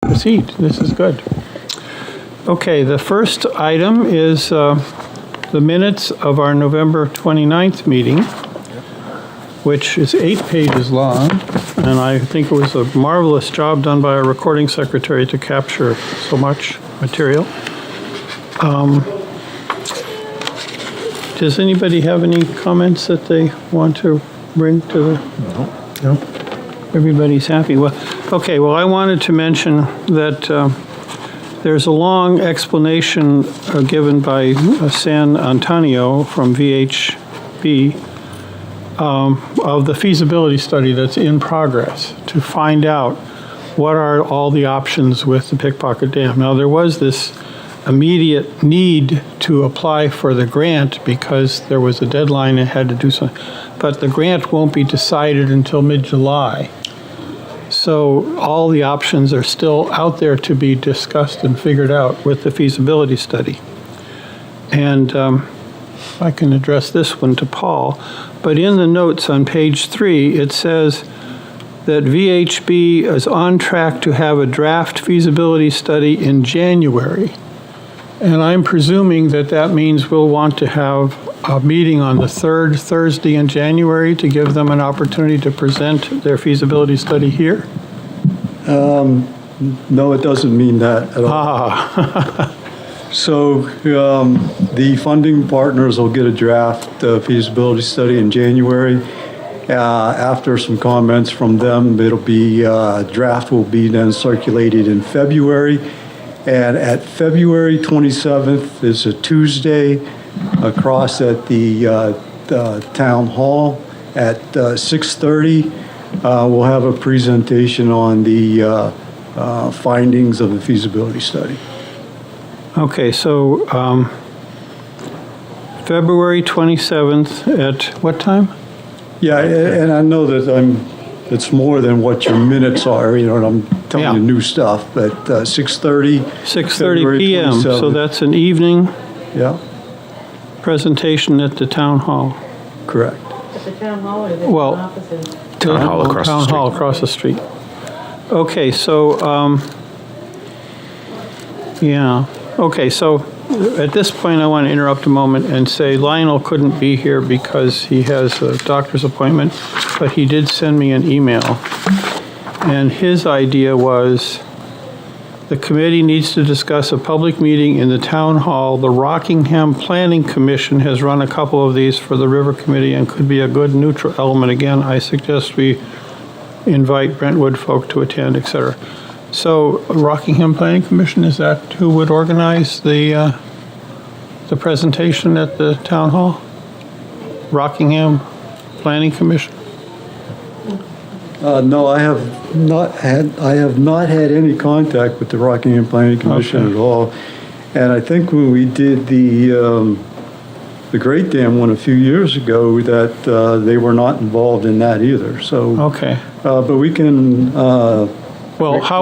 Proceed. This is good. Okay, the first item is the minutes of our November 29th meeting, which is 8 pages long, and I think it was a marvelous job done by our recording secretary to capture so much material. Does anybody have any comments that they want to bring to the... No. Everybody's happy. Well, okay, well, I wanted to mention that there's a long explanation given by San Antonio from VHB of the feasibility study that's in progress to find out what are all the options with the Pickpocket Dam. Now, there was this immediate need to apply for the grant because there was a deadline and had to do something, but the grant won't be decided until mid-July. So all the options are still out there to be discussed and figured out with the feasibility study. And I can address this one to Paul, but in the notes on page 3, it says that VHB is on track to have a draft feasibility study in January. And I'm presuming that that means we'll want to have a meeting on the third Thursday in January to give them an opportunity to present their feasibility study here? No, it doesn't mean that at all. So the funding partners will get a draft feasibility study in January. After some comments from them, it'll be draft will be then circulated in February. And at February 27th is a Tuesday across at the town hall at 6:30. We'll have a presentation on the findings of the feasibility study. Okay, so February 27th at what time? Yeah, and I know that it's more than what your minutes are, you know, and I'm telling you new stuff, but 6:30. 6:30 p.m., so that's an evening presentation at the town hall. Correct. At the town hall or the Well, offices? Town hall across the street. Town hall across the street. Okay, so, okay, so at this point, I want to interrupt a moment and say Lionel couldn't be here because he has a doctor's appointment, but he did send me an email. And his idea was the committee needs to discuss a public meeting in the town hall. The Rockingham Planning Commission has run a couple of these for the River Committee and could be a good neutral element. Again, I suggest we invite Brentwood folk to attend, etc. So Rockingham Planning Commission, is that who would organize the presentation at the town hall? Rockingham Planning Commission? No, I have not had any contact with the Rockingham Planning Commission at all. And I think when we did the Great Dam one a few years ago, that they were not involved in that either. So Okay. but we can Well,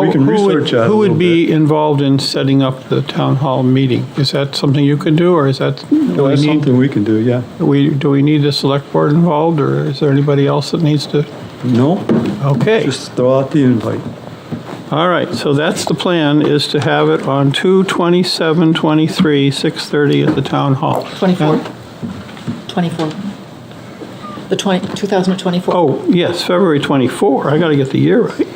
we can research that a who would little be bit. involved in setting up the town hall meeting? Is that something you can do, or is that Well, that's something we can do. Yeah. do we need the select board involved, or is there anybody else that needs to? No. Okay. Just throw out the invite. All right, so that's the plan, is to have it on 2/27/23, 6:30 at the town hall. 24. 24. The 2024. Oh, yes, February 24. I got to get the year right.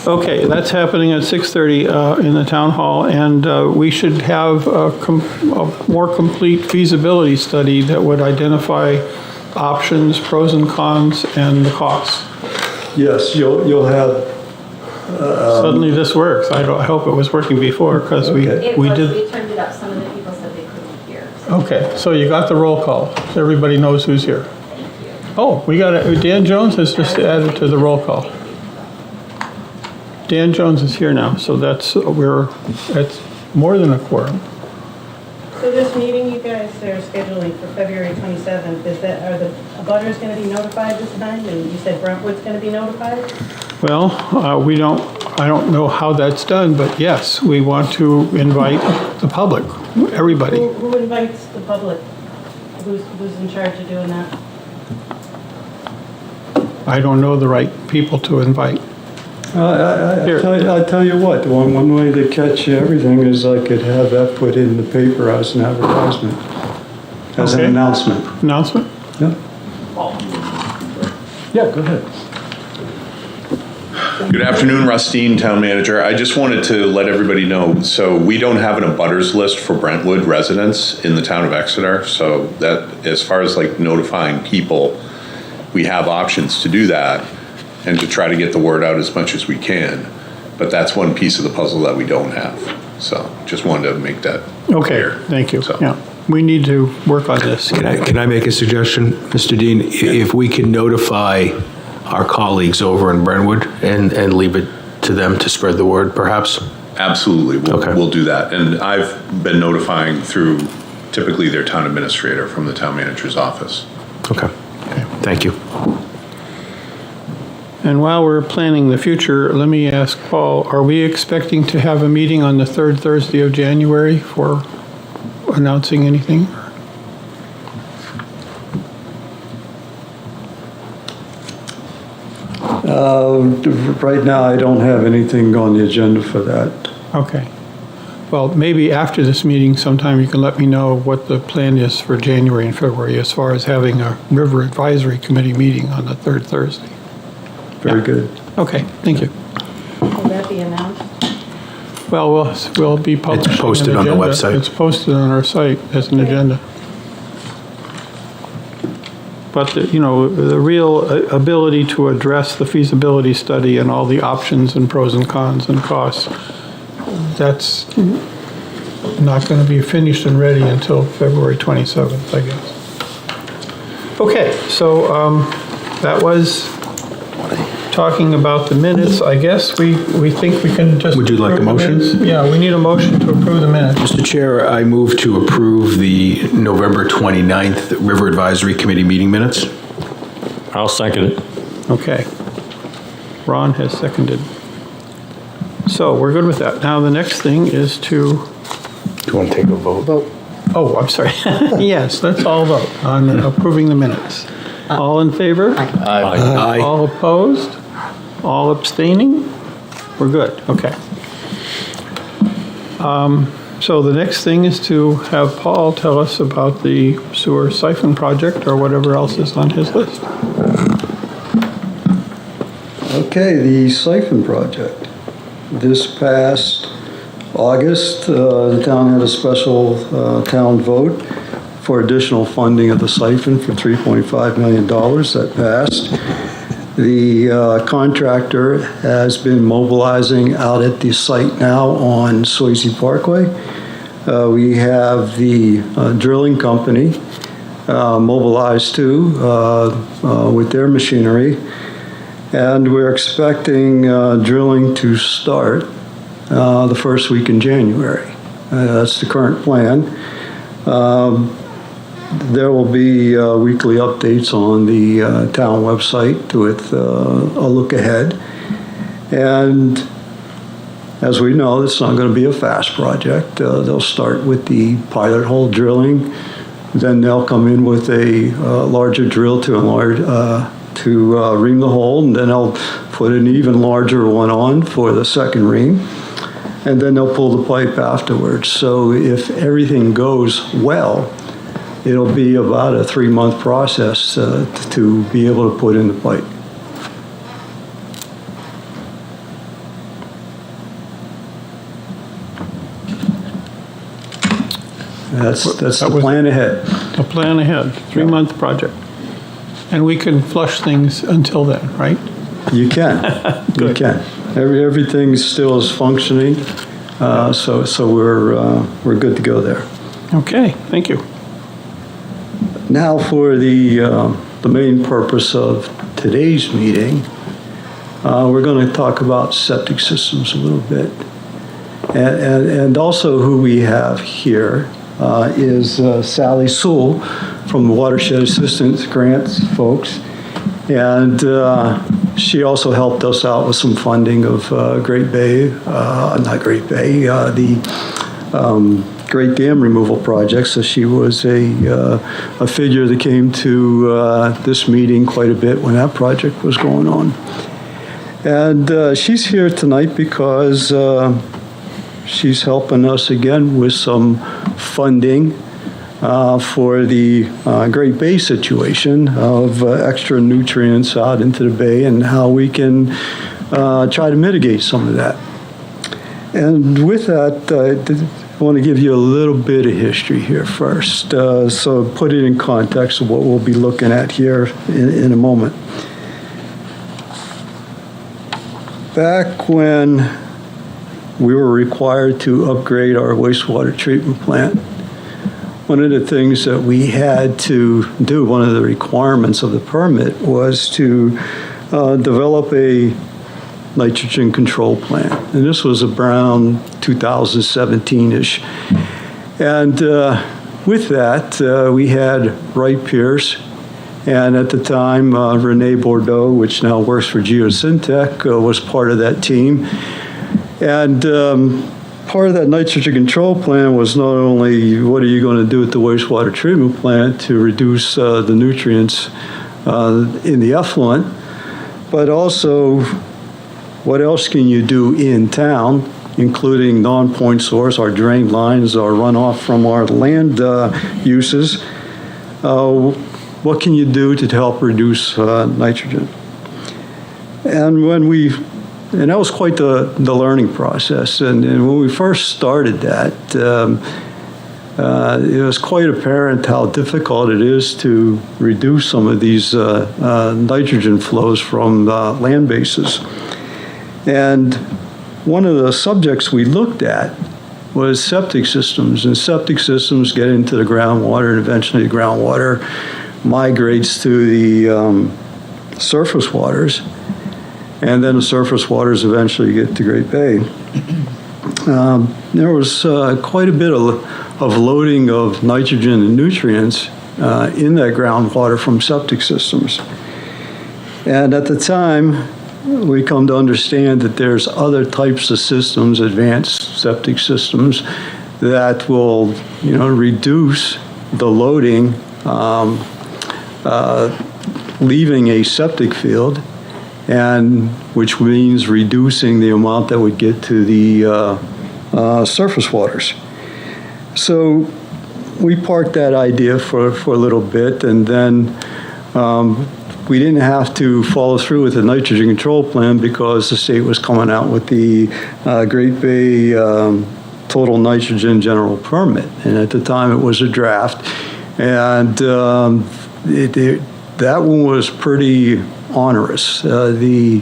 Okay, that's happening at 6:30 in the town hall, and we should have a more complete feasibility study that would identify options, pros and cons, and the costs. Yes, you'll have. Suddenly this works. I hope it was working before, because we did. We turned it up. Some of the people said they couldn't hear. So Okay, so you got the roll call. So everybody knows who's here. Oh, we got it. Dan Jones has just added to the roll call. Dan Jones is here now, so that's more than a quorum. So this meeting you guys are scheduling for February 27th, are the abutters going to be notified this time? And you said Brentwood's going to be notified? Well, I don't know how that's done, but yes, we want to invite the public, everybody. Who invites the public? Who's in charge of doing that? I don't know the right people to invite. I tell you what, one way to catch everything is I could have that put in the paper as an advertisement, as an Okay. announcement. Announcement? Yeah. Yeah, go ahead. Good afternoon, Rustine, Town Manager. I just wanted to let everybody know, so we don't have an abutters list for Brentwood residents in the town of Exeter. So that, as far as like notifying people, we have options to do that and to try to get the word out as much as we can. But that's one piece of the puzzle that we don't have. So just wanted to make that Okay, clear. thank you. So- Yeah, we need to work on this. Can I make a suggestion, Mr. Dean? If we can notify our colleagues over in Brentwood and leave it to them to spread the word, perhaps? Absolutely, Okay. we'll do that. And I've been notifying through typically their town administrator from the town manager's office. Okay, thank you. And while we're planning the future, let me ask Paul, are we expecting to have a meeting on the third Thursday of January for announcing anything? Right now, I don't have anything on the agenda for that. Okay. Well, maybe after this meeting sometime you can let me know what the plan is for January and February as far as having a River Advisory Committee meeting on the third Thursday. Very good. Okay, thank you. Will that be announced? Well, we'll be publishing posted an on the agenda. website. It's posted on our site as an agenda. But, the real ability to address the feasibility study and all the options and pros and cons and costs, that's not going to be finished and ready until February 27th, I guess. Okay, so that was talking about the minutes. I guess we think we can just... Would you like a approve the motion? minutes. Yeah, we need a motion to approve the minutes. Mr. Chair, I move to approve the November 29th River Advisory Committee meeting minutes. I'll second it. Okay. Ron has seconded. So we're good with that. Now, the next thing is to... Do you want to take a vote? Oh, I'm sorry. Yes, let's all vote on approving the minutes. All in favor? Aye. All opposed? All abstaining? We're good, okay. So the next thing is to have Paul tell us about the sewer siphon project or whatever else is on his list. Okay, the siphon project. This past August, the town had a special town vote for additional funding of the siphon for $3.5 million. That passed. The contractor has been mobilizing out at the site now on Swayze Parkway. We have the drilling company mobilized too with their machinery. And we're expecting drilling to start the first week in January. That's the current plan. There will be weekly updates on the town website with a look ahead. And as we know, it's not going to be a fast project. They'll start with the pilot hole drilling. Then they'll come in with a larger drill to ream the hole, and then they'll put an even larger one on for the second ream. And then they'll pull the pipe afterwards. So if everything goes well, it'll be about a 3-month process to be able to put in the pipe. That's That the was- plan ahead. A plan ahead, 3-month project. And we can flush things until then, right? You can, you Good. can. Everything still is functioning, so we're good to go there. Okay, thank you. Now for the main purpose of today's meeting, we're going to talk about septic systems a little bit. And also who we have here is Sally Sewell from the Watershed Assistance Grants folks. And she also helped us out with some funding of the Great Dam Removal Project. So she was a figure that came to this meeting quite a bit when that project was going on. And she's here tonight because she's helping us again with some funding for the Great Bay situation of extra nutrients out into the bay and how we can try to mitigate some of that. And with that, I want to give you a little bit of history here first, so put it in context of what we'll be looking at here in a moment. Back when we were required to upgrade our wastewater treatment plant, one of the things that we had to do, one of the requirements of the permit, was to develop a nitrogen control plan. And this was around 2017-ish. And with that, we had Wright Pierce, and at the time, Renee Bordeaux, which now works for Geosyntec, was part of that team. And part of that nitrogen control plan was not only what are you going to do at the wastewater treatment plant to reduce the nutrients in the effluent, but also what else can you do in town, including non-point source, our drain lines, our runoff from our land uses. What can you do to help reduce nitrogen? And that was quite the learning process. And when we first started that, it was quite apparent how difficult it is to reduce some of these nitrogen flows from land bases. And one of the subjects we looked at was septic systems. And septic systems get into the groundwater, and eventually the groundwater migrates to the surface waters. And then the surface waters eventually get to Great Bay. There was quite a bit of loading of nitrogen and nutrients in that groundwater from septic systems. And at the time, we come to understand that there's other types of systems, advanced septic systems, that will, reduce the loading, leaving a septic field, and which means reducing the amount that would get to the surface waters. So we parked that idea for a little bit, and then we didn't have to follow through with the nitrogen control plan because the state was coming out with the Great Bay total nitrogen general permit. And at the time it was a draft. And that one was pretty onerous. The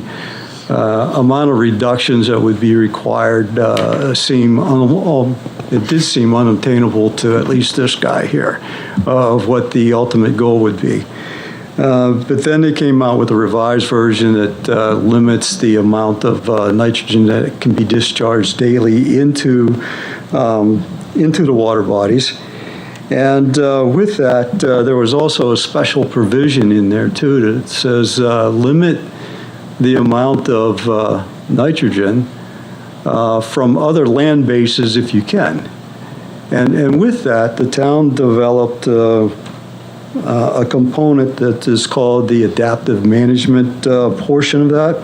amount of reductions that would be required it did seem unobtainable to at least this guy here of what the ultimate goal would be. But then they came out with a revised version that limits the amount of nitrogen that can be discharged daily into the water bodies. And with that, there was also a special provision in there, too, that says limit the amount of nitrogen from other land bases if you can. And with that, the town developed a component that is called the adaptive management portion of that.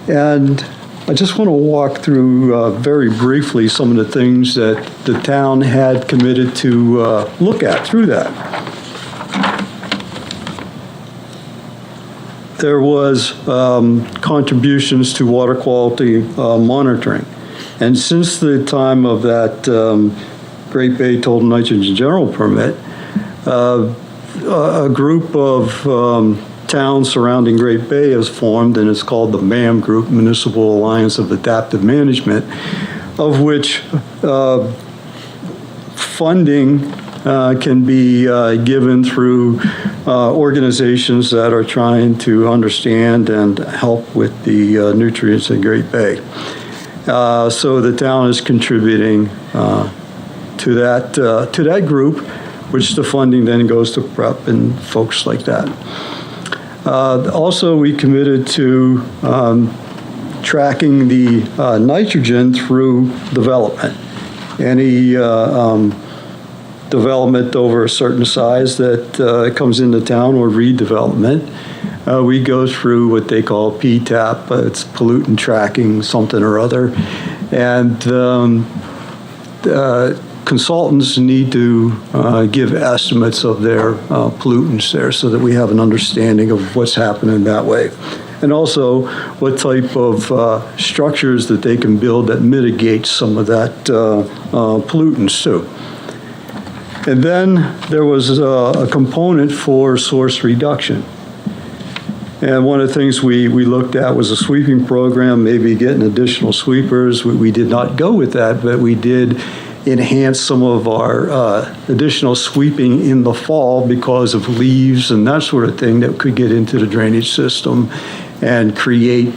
And I just want to walk through very briefly some of the things that the town had committed to look at through that. There was contributions to water quality monitoring. And since the time of that Great Bay Total Nitrogen General Permit, a group of towns surrounding Great Bay has formed, and it's called the MAM Group, Municipal Alliance of Adaptive Management, of which funding can be given through organizations that are trying to understand and help with the nutrients in Great Bay. So the town is contributing to that group, which the funding then goes to PrEP and folks like that. Also, we committed to tracking the nitrogen through development. Any development over a certain size that comes into town or redevelopment, we go through what they call PTAP. It's pollutant tracking something or other. And consultants need to give estimates of their pollutants there so that we have an understanding of what's happening that way. And also what type of structures that they can build that mitigate some of that pollutants too. And then there was a component for source reduction. And one of the things we looked at was a sweeping program, maybe getting additional sweepers. We did not go with that, but we did enhance some of our additional sweeping in the fall because of leaves and that sort of thing that could get into the drainage system and create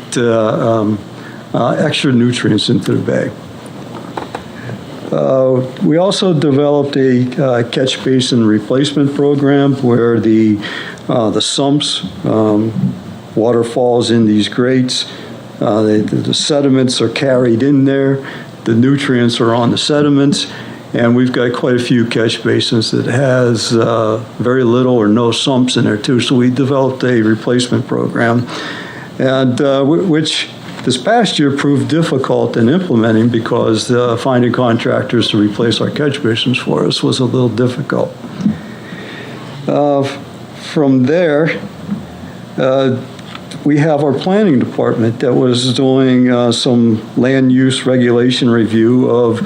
extra nutrients into the bay. We also developed a catch basin replacement program where the sumps, water falls in these grates, the sediments are carried in there, the nutrients are on the sediments, and we've got quite a few catch basins that has very little or no sumps in there too, so we developed a replacement program, and which this past year proved difficult in implementing because finding contractors to replace our catch basins for us was a little difficult. From there, we have our planning department that was doing some land use regulation review of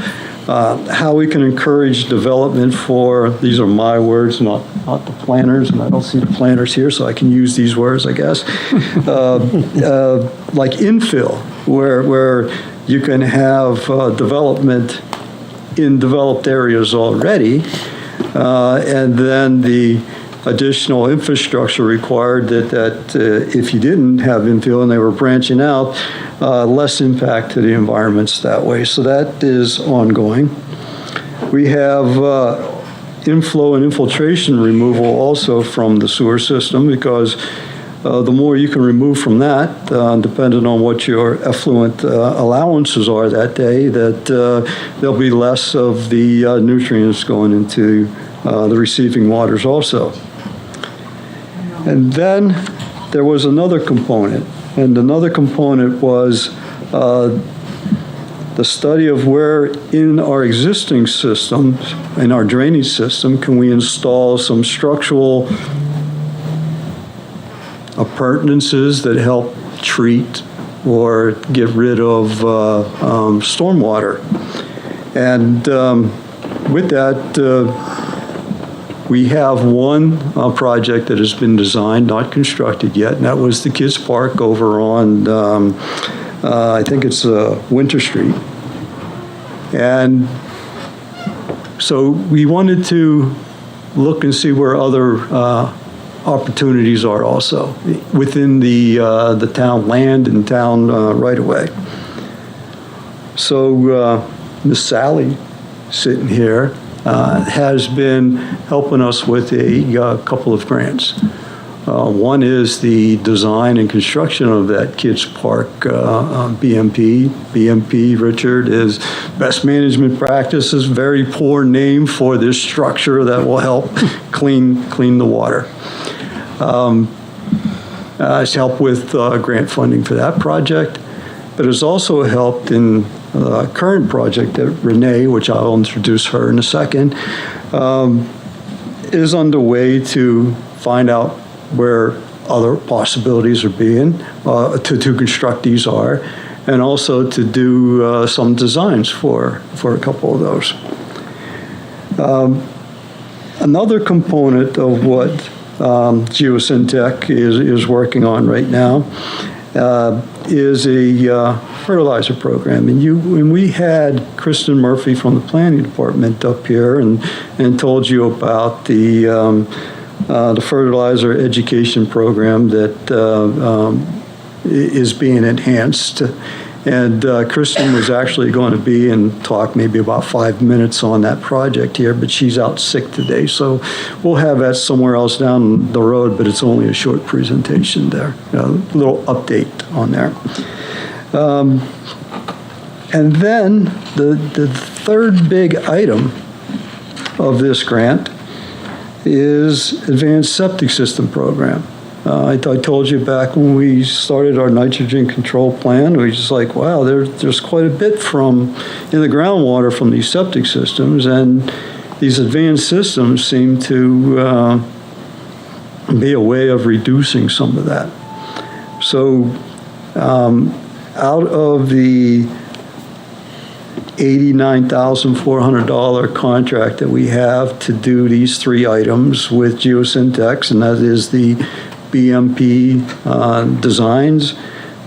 how we can encourage development for, these are my words, not the planners, and I don't see the planners here, so I can use these words, I guess, like infill, where you can have development in developed areas already, and then the additional infrastructure required that if you didn't have infill and they were branching out, less impact to the environments that way. So that is ongoing. We have inflow and infiltration removal also from the sewer system because the more you can remove from that, depending on what your effluent allowances are that day, that there'll be less of the nutrients going into the receiving waters also. And then there was another component, and another component was the study of where in our existing systems, in our drainage system, can we install some structural appurtenances that help treat or get rid of stormwater. And with that, we have one project that has been designed, not constructed yet, and that was the Kids Park over on, I think it's Winter Street. And so we wanted to look and see where other opportunities are also within the town land and town right-of-way. So Miss Sally, sitting here, has been helping us with a couple of grants. One is the design and construction of that kids park BMP. BMP, Richard, is best management practices, very poor name for this structure that will help clean the water. It's helped with grant funding for that project, but it's also helped in the current project that Renee, which I'll introduce her in a second, is underway to find out where other possibilities are being, to construct these are, and also to do some designs for a couple of those. Another component of what Geosyntec is working on right now is a fertilizer program. And we had Kristen Murphy from the planning department up here and told you about the fertilizer education program that is being enhanced. And Kristen was actually going to be and talk maybe about 5 minutes on that project here, but she's out sick today. So we'll have that somewhere else down the road, but it's only a short presentation there, a little update on there. And then the third big item of this grant is Advanced Septic System Program. I told you back when we started our nitrogen control plan, we just like, wow, there's quite a bit in the groundwater from these septic systems, and these advanced systems seem to be a way of reducing some of that. So out of the $89,400 contract that we have to do these three items with Geosyntex, and that is the BMP designs,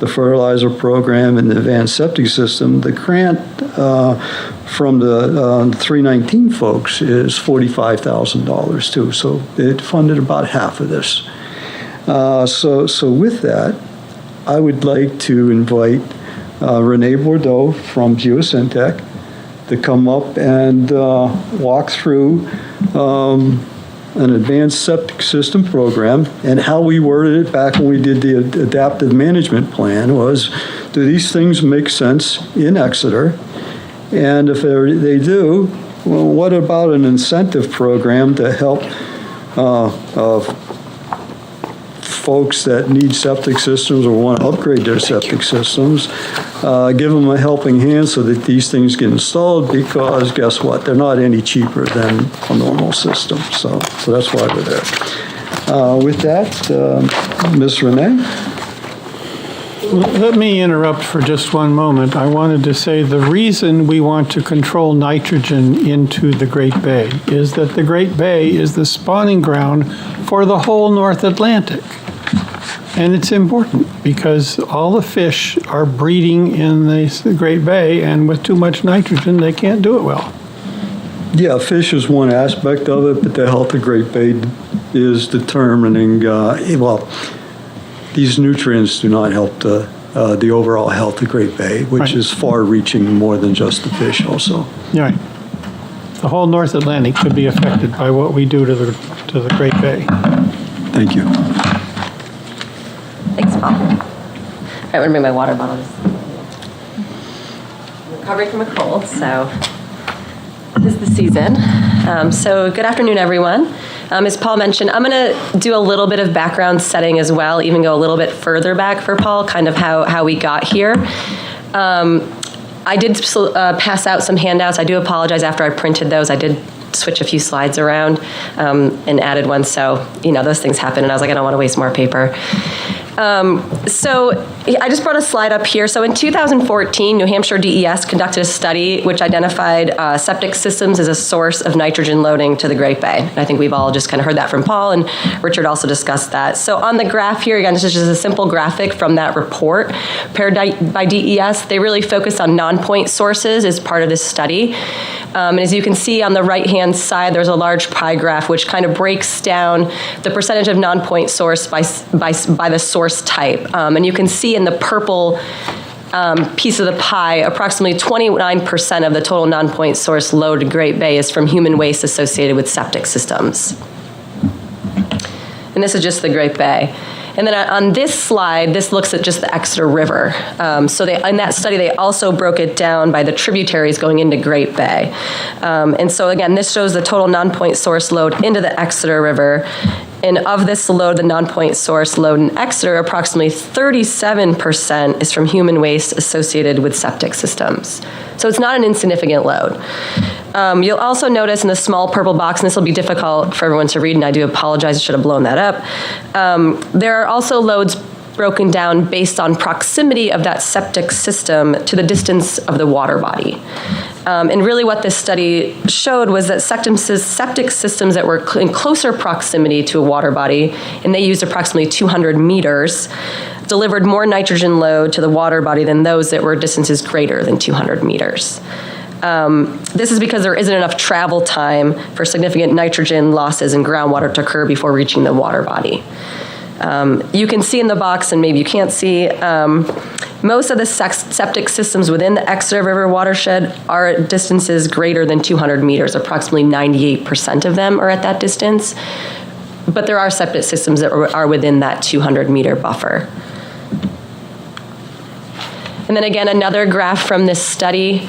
the fertilizer program, and the advanced septic system, the grant from the 319 folks is $45,000 too. So it funded about half of this. So with that, I would like to invite Renee Bordeaux from Geosyntec to come up and walk through an advanced septic system program. And how we worded it back when we did the adaptive management plan was, do these things make sense in Exeter? And if they do, well, what about an incentive program to help folks that need septic systems or want to upgrade their septic systems, give them a helping hand so that these things get installed, because guess what? They're not any cheaper than a normal system. So that's why we're there. With that, Ms. Renee? Let me interrupt for just one moment. I wanted to say the reason we want to control nitrogen into the Great Bay is that the Great Bay is the spawning ground for the whole North Atlantic. And it's important because all the fish are breeding in the Great Bay, and with too much nitrogen, they can't do it well. Yeah, fish is one aspect of it, but the health of Great Bay is determining, these nutrients do not help the overall health of Great Bay, which Right. is far-reaching more than just the fish also. Yeah. The whole North Atlantic could be affected by what we do to the Great Bay. Thank you. Thanks, Paul. All right, I'm gonna bring my water bottles. I'm recovering from a cold, so this is the season. So good afternoon, everyone. As Paul mentioned, I'm gonna do a little bit of background setting as well, even go a little bit further back for Paul, kind of how we got here. I did pass out some handouts. I do apologize after I printed those. I did switch a few slides around and added one, so those things happen, and I was like, I don't want to waste more paper. So I just brought a slide up here. So in 2014, New Hampshire DES conducted a study which identified septic systems as a source of nitrogen loading to the Great Bay. And I think we've all just kind of heard that from Paul, and Richard also discussed that. So on the graph here, again, this is just a simple graphic from that report prepared by DES. They really focused on non-point sources as part of this study. And as you can see on the right-hand side, there's a large pie graph which kind of breaks down the percentage of non-point source by the source type. And you can see in the purple piece of the pie, approximately 29% of the total non-point source load to Great Bay is from human waste associated with septic systems. And this is just the Great Bay. And then on this slide, this looks at just the Exeter River. So in that study, they also broke it down by the tributaries going into Great Bay. And so again, this shows the total non-point source load into the Exeter River. And of this load, the non-point source load in Exeter, approximately 37% is from human waste associated with septic systems. So it's not an insignificant load. You'll also notice in the small purple box, and this will be difficult for everyone to read, and I do apologize, I should have blown that up. There are also loads broken down based on proximity of that septic system to the distance of the water body. And really what this study showed was that septic systems that were in closer proximity to a water body, and they used approximately 200 meters, delivered more nitrogen load to the water body than those that were distances greater than 200 meters. This is because there isn't enough travel time for significant nitrogen losses in groundwater to occur before reaching the water body. You can see in the box, and maybe you can't see, most of the septic systems within the Exeter River watershed are at distances greater than 200 meters. Approximately 98% of them are at that distance. But there are septic systems that are within that 200-meter buffer. And then again, another graph from this study.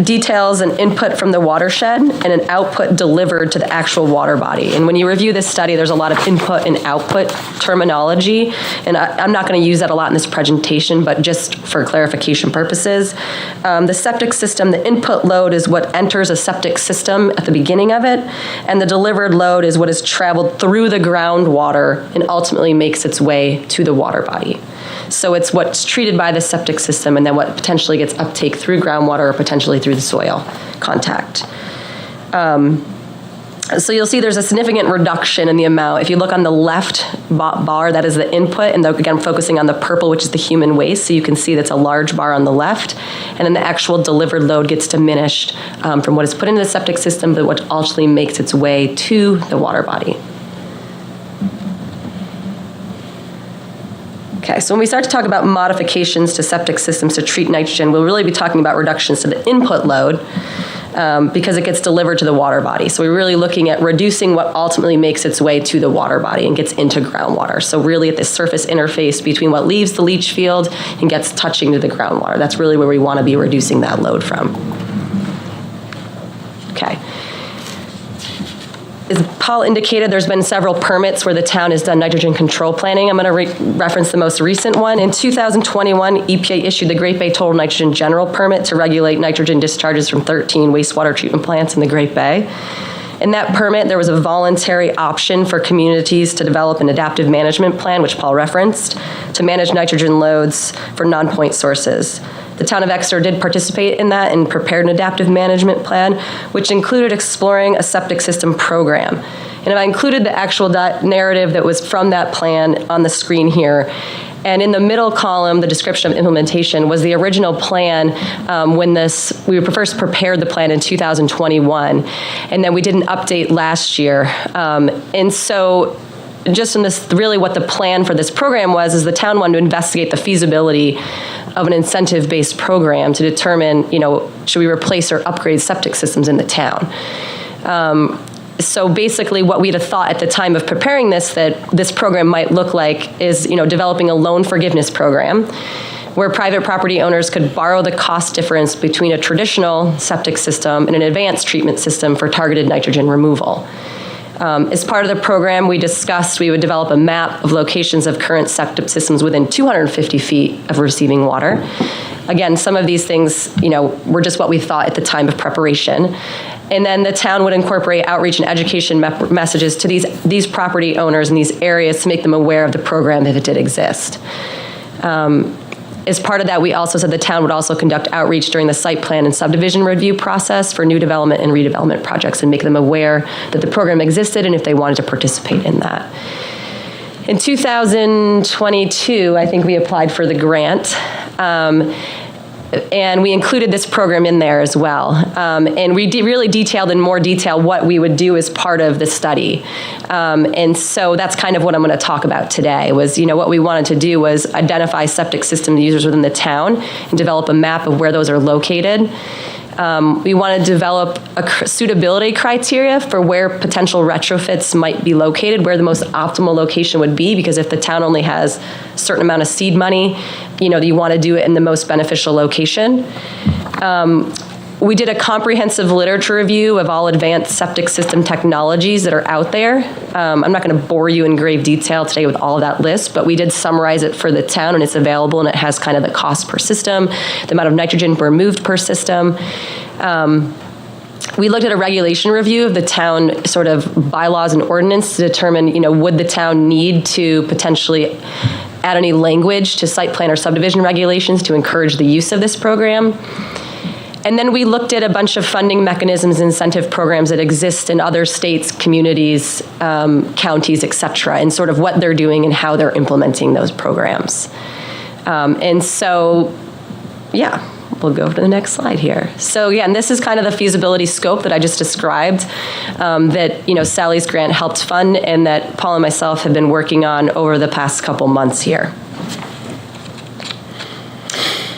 details an input from the watershed and an output delivered to the actual water body. And when you review this study, there's a lot of input and output terminology, and I'm not going to use that a lot in this presentation, but just for clarification purposes. The septic system, the input load is what enters a septic system at the beginning of it, and the delivered load is what has traveled through the groundwater and ultimately makes its way to the water body. So it's what's treated by the septic system and then what potentially gets uptake through groundwater or potentially through the soil contact. So you'll see there's a significant reduction in the amount. If you look on the left bar, that is the input, and again, focusing on the purple, which is the human waste, so you can see that's a large bar on the left, and then the actual delivered load gets diminished from what is put into the septic system, but what ultimately makes its way to the water body. Okay, so when we start to talk about modifications to septic systems to treat nitrogen, we'll really be talking about reductions to the input load because it gets delivered to the water body. So we're really looking at reducing what ultimately makes its way to the water body and gets into groundwater. So really at this surface interface between what leaves the leach field and gets touching to the groundwater. That's really where we want to be reducing that load from. Okay. As Paul indicated, there's been several permits where the town has done nitrogen control planning. I'm going to reference the most recent one. In 2021, EPA issued the Great Bay Total Nitrogen General Permit to regulate nitrogen discharges from 13 wastewater treatment plants in the Great Bay. In that permit, there was a voluntary option for communities to develop an adaptive management plan, which Paul referenced, to manage nitrogen loads for non-point sources. The town of Exeter did participate in that and prepared an adaptive management plan, which included exploring a septic system program. And I included the actual narrative that was from that plan on the screen here. And in the middle column, the description of implementation was the original plan when we first prepared the plan in 2021. And then we did an update last year. And so just in this, really what the plan for this program was is the town wanted to investigate the feasibility of an incentive-based program to determine, should we replace or upgrade septic systems in the town. So basically what we'd have thought at the time of preparing this, that this program might look like is, developing a loan forgiveness program where private property owners could borrow the cost difference between a traditional septic system and an advanced treatment system for targeted nitrogen removal. As part of the program, we discussed we would develop a map of locations of current septic systems within 250 feet of receiving water. Again, some of these things, were just what we thought at the time of preparation. And then the town would incorporate outreach and education messages to these property owners in these areas to make them aware of the program if it did exist. As part of that, we also said the town would also conduct outreach during the site plan and subdivision review process for new development and redevelopment projects and make them aware that the program existed and if they wanted to participate in that. In 2022, I think we applied for the grant. And we included this program in there as well. And we really detailed in more detail what we would do as part of the study. And so that's kind of what I'm going to talk about today was, what we wanted to do was identify septic system users within the town and develop a map of where those are located. We want to develop a suitability criteria for where potential retrofits might be located, where the most optimal location would be, because if the town only has a certain amount of seed money, you want to do it in the most beneficial location. We did a comprehensive literature review of all advanced septic system technologies that are out there. I'm not going to bore you in grave detail today with all of that list, but we did summarize it for the town, and it's available, and it has kind of the cost per system, the amount of nitrogen removed per system. We looked at a regulation review of the town sort of bylaws and ordinance to determine, would the town need to potentially add any language to site plan or subdivision regulations to encourage the use of this program. And then we looked at a bunch of funding mechanisms, incentive programs that exist in other states, communities, counties, et cetera, and sort of what they're doing and how they're implementing those programs. And so, we'll go to the next slide here. So again, this is kind of the feasibility scope that I just described that, Sally's grant helped fund and that Paul and myself have been working on over the past couple months here.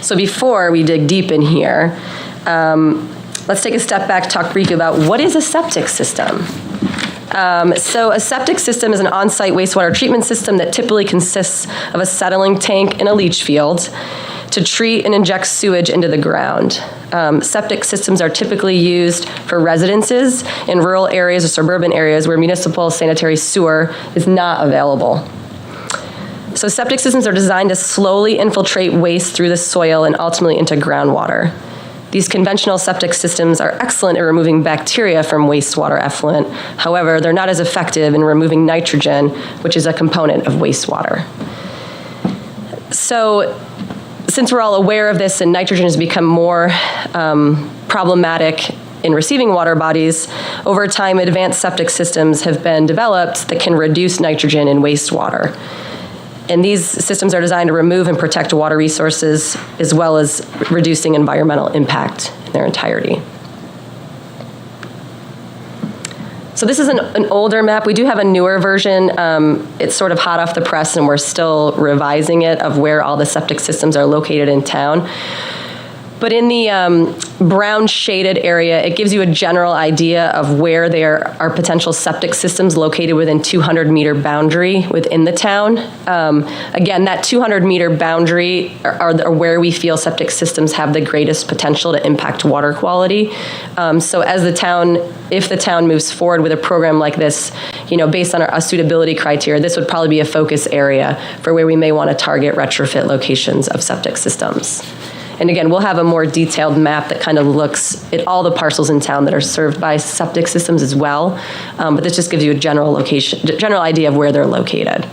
So before we dig deep in here, let's take a step back to talk briefly about what is a septic system. So a septic system is an on-site wastewater treatment system that typically consists of a settling tank and a leach field. to treat and inject sewage into the ground. Septic systems are typically used for residences in rural areas or suburban areas where municipal sanitary sewer is not available. So septic systems are designed to slowly infiltrate waste through the soil and ultimately into groundwater. These conventional septic systems are excellent at removing bacteria from wastewater effluent. However, they're not as effective in removing nitrogen, which is a component of wastewater. So, since we're all aware of this and nitrogen has become more problematic in receiving water bodies, over time advanced septic systems have been developed that can reduce nitrogen in wastewater. And these systems are designed to remove and protect water resources as well as reducing environmental impact in their entirety. So this is an older map. We do have a newer version. It's sort of hot off the press and we're still revising it of where all the septic systems are located in town. But in the brown shaded area, it gives you a general idea of where there are potential septic systems located within 200-meter boundary within the town. Again, that 200-meter boundary are where we feel septic systems have the greatest potential to impact water quality. So as the town, if the town moves forward with a program like this, based on our suitability criteria, this would probably be a focus area for where we may want to target retrofit locations of septic systems. And again, we'll have a more detailed map that kind of looks at all the parcels in town that are served by septic systems as well. But this just gives you a general idea of where they're located.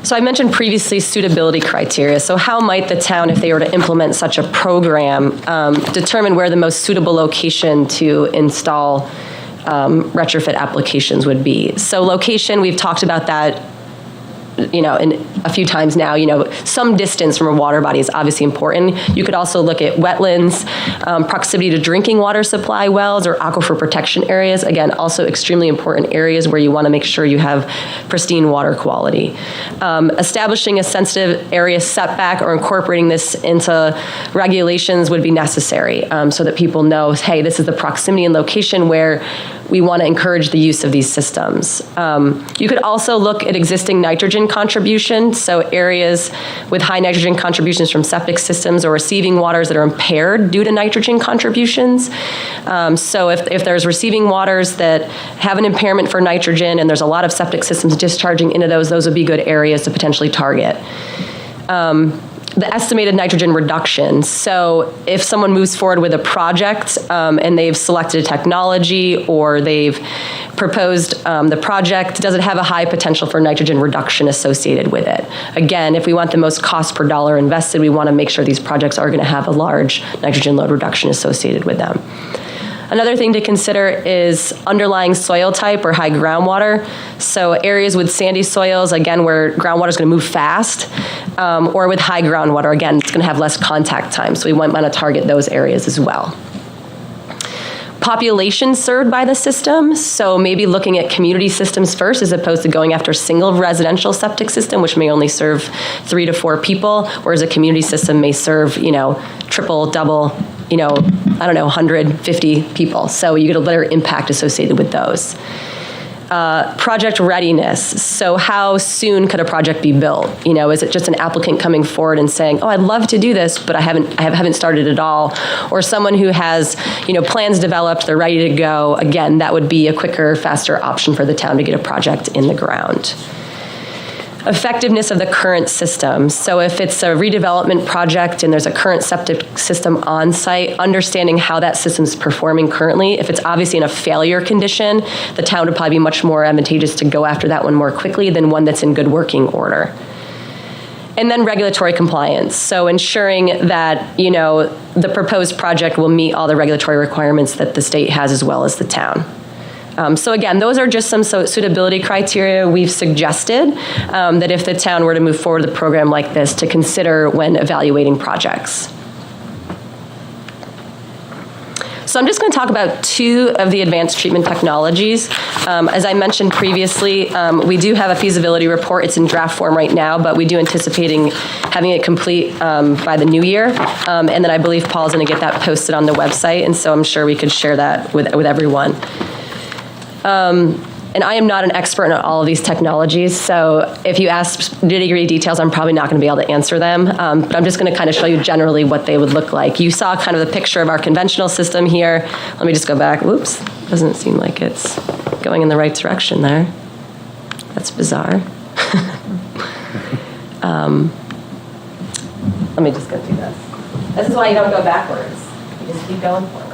So I mentioned previously suitability criteria. So how might the town, if they were to implement such a program, determine where the most suitable location to install retrofit applications would be? So location, we've talked about that in a few times now. Some distance from a water body is obviously important. You could also look at wetlands, proximity to drinking water supply wells or aquifer protection areas. Again, also extremely important areas where you want to make sure you have pristine water quality. Establishing a sensitive area setback or incorporating this into regulations would be necessary so that people know, hey, this is the proximity and location where we want to encourage the use of these systems. You could also look at existing nitrogen contribution, so areas with high nitrogen contributions from septic systems or receiving waters that are impaired due to nitrogen contributions. So if there's receiving waters that have an impairment for nitrogen and there's a lot of septic systems discharging into those would be good areas to potentially target. The estimated nitrogen reduction. So if someone moves forward with a project and they've selected a technology or they've proposed the project, does it have a high potential for nitrogen reduction associated with it? Again, if we want the most cost per dollar invested, we want to make sure these projects are going to have a large nitrogen load reduction associated with them. Another thing to consider is underlying soil type or high groundwater. So areas with sandy soils, again, where groundwater is going to move fast, or with high groundwater, again, it's going to have less contact time. So we might want to target those areas as well. Population served by the system, so maybe looking at community systems first as opposed to going after a single residential septic system, which may only serve 3 to 4 people, whereas a community system may serve, triple, double, 150 people. So you get a better impact associated with those. Project readiness. So how soon could a project be built? Is it just an applicant coming forward and saying, "Oh, I'd love to do this, but I haven't started at all," or someone who has, plans developed, they're ready to go? Again, that would be a quicker, faster option for the town to get a project in the ground. Effectiveness of the current system. So if it's a redevelopment project and there's a current septic system on site, understanding how that system is performing currently. If it's obviously in a failure condition, the town would probably be much more advantageous to go after that one more quickly than one that's in good working order. And then regulatory compliance. So ensuring that, the proposed project will meet all the regulatory requirements that the state has as well as the town. So again, those are just some suitability criteria we've suggested that if the town were to move forward with a program like this to consider when evaluating projects. So I'm just going to talk about 2 of the advanced treatment technologies. As I mentioned previously, we do have a feasibility report. It's in draft form right now, but we do anticipating having it complete by the new year. And then I believe Paul's going to get that posted on the website, and so I'm sure we could share that with everyone. And I am not an expert in all of these technologies, so if you ask nitty-gritty details, I'm probably not going to be able to answer them. But I'm just going to kind of show you generally what they would look like. You saw kind of the picture of our conventional system here. Let me just go back. Whoops, doesn't seem like it's going in the right direction there. That's bizarre. Let me just go through this. This is why you don't go backwards. You just keep going forwards.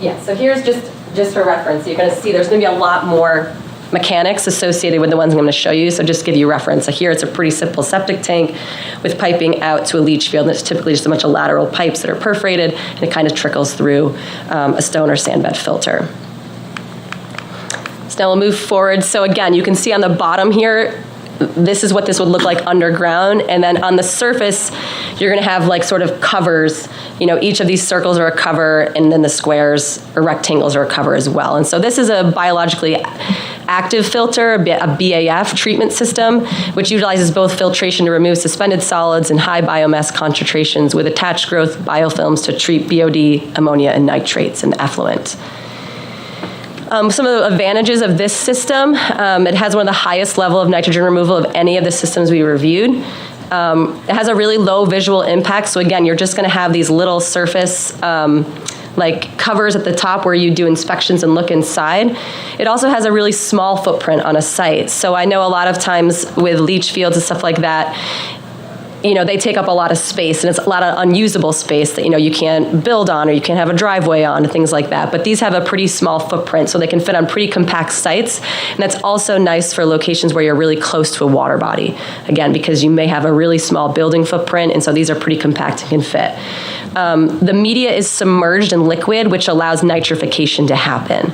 Yeah, so here's just for reference. You're going to see there's going to be a lot more mechanics associated with the ones I'm going to show you, so just give you reference. So here it's a pretty simple septic tank with piping out to a leach field, and it's typically just a bunch of lateral pipes that are perforated, and it kind of trickles through a stone or sand bed filter. So now we'll move forward. So again, you can see on the bottom here, this is what this would look like underground, and then on the surface, you're going to have like sort of covers. You know, each of these circles are a cover, and then the squares or rectangles are a cover as well. And so this is a biologically active filter, a BAF treatment system, which utilizes both filtration to remove suspended solids and high biomass concentrations with attached growth biofilms to treat BOD, ammonia, and nitrates and effluent. Some of the advantages of this system, it has one of the highest level of nitrogen removal of any of the systems we reviewed. It has a really low visual impact, so again, you're just going to have these little surface like covers at the top where you do inspections and look inside. It also has a really small footprint on a site. So I know a lot of times with leach fields and stuff like that, you know, they take up a lot of space, and it's a lot of unusable space that, you know, you can't build on or you can't have a driveway on and things like that. But these have a pretty small footprint, so they can fit on pretty compact sites. And that's also nice for locations where you're really close to a water body. Again, because you may have a really small building footprint, and so these are pretty compact and can fit. The media is submerged in liquid, which allows nitrification to happen.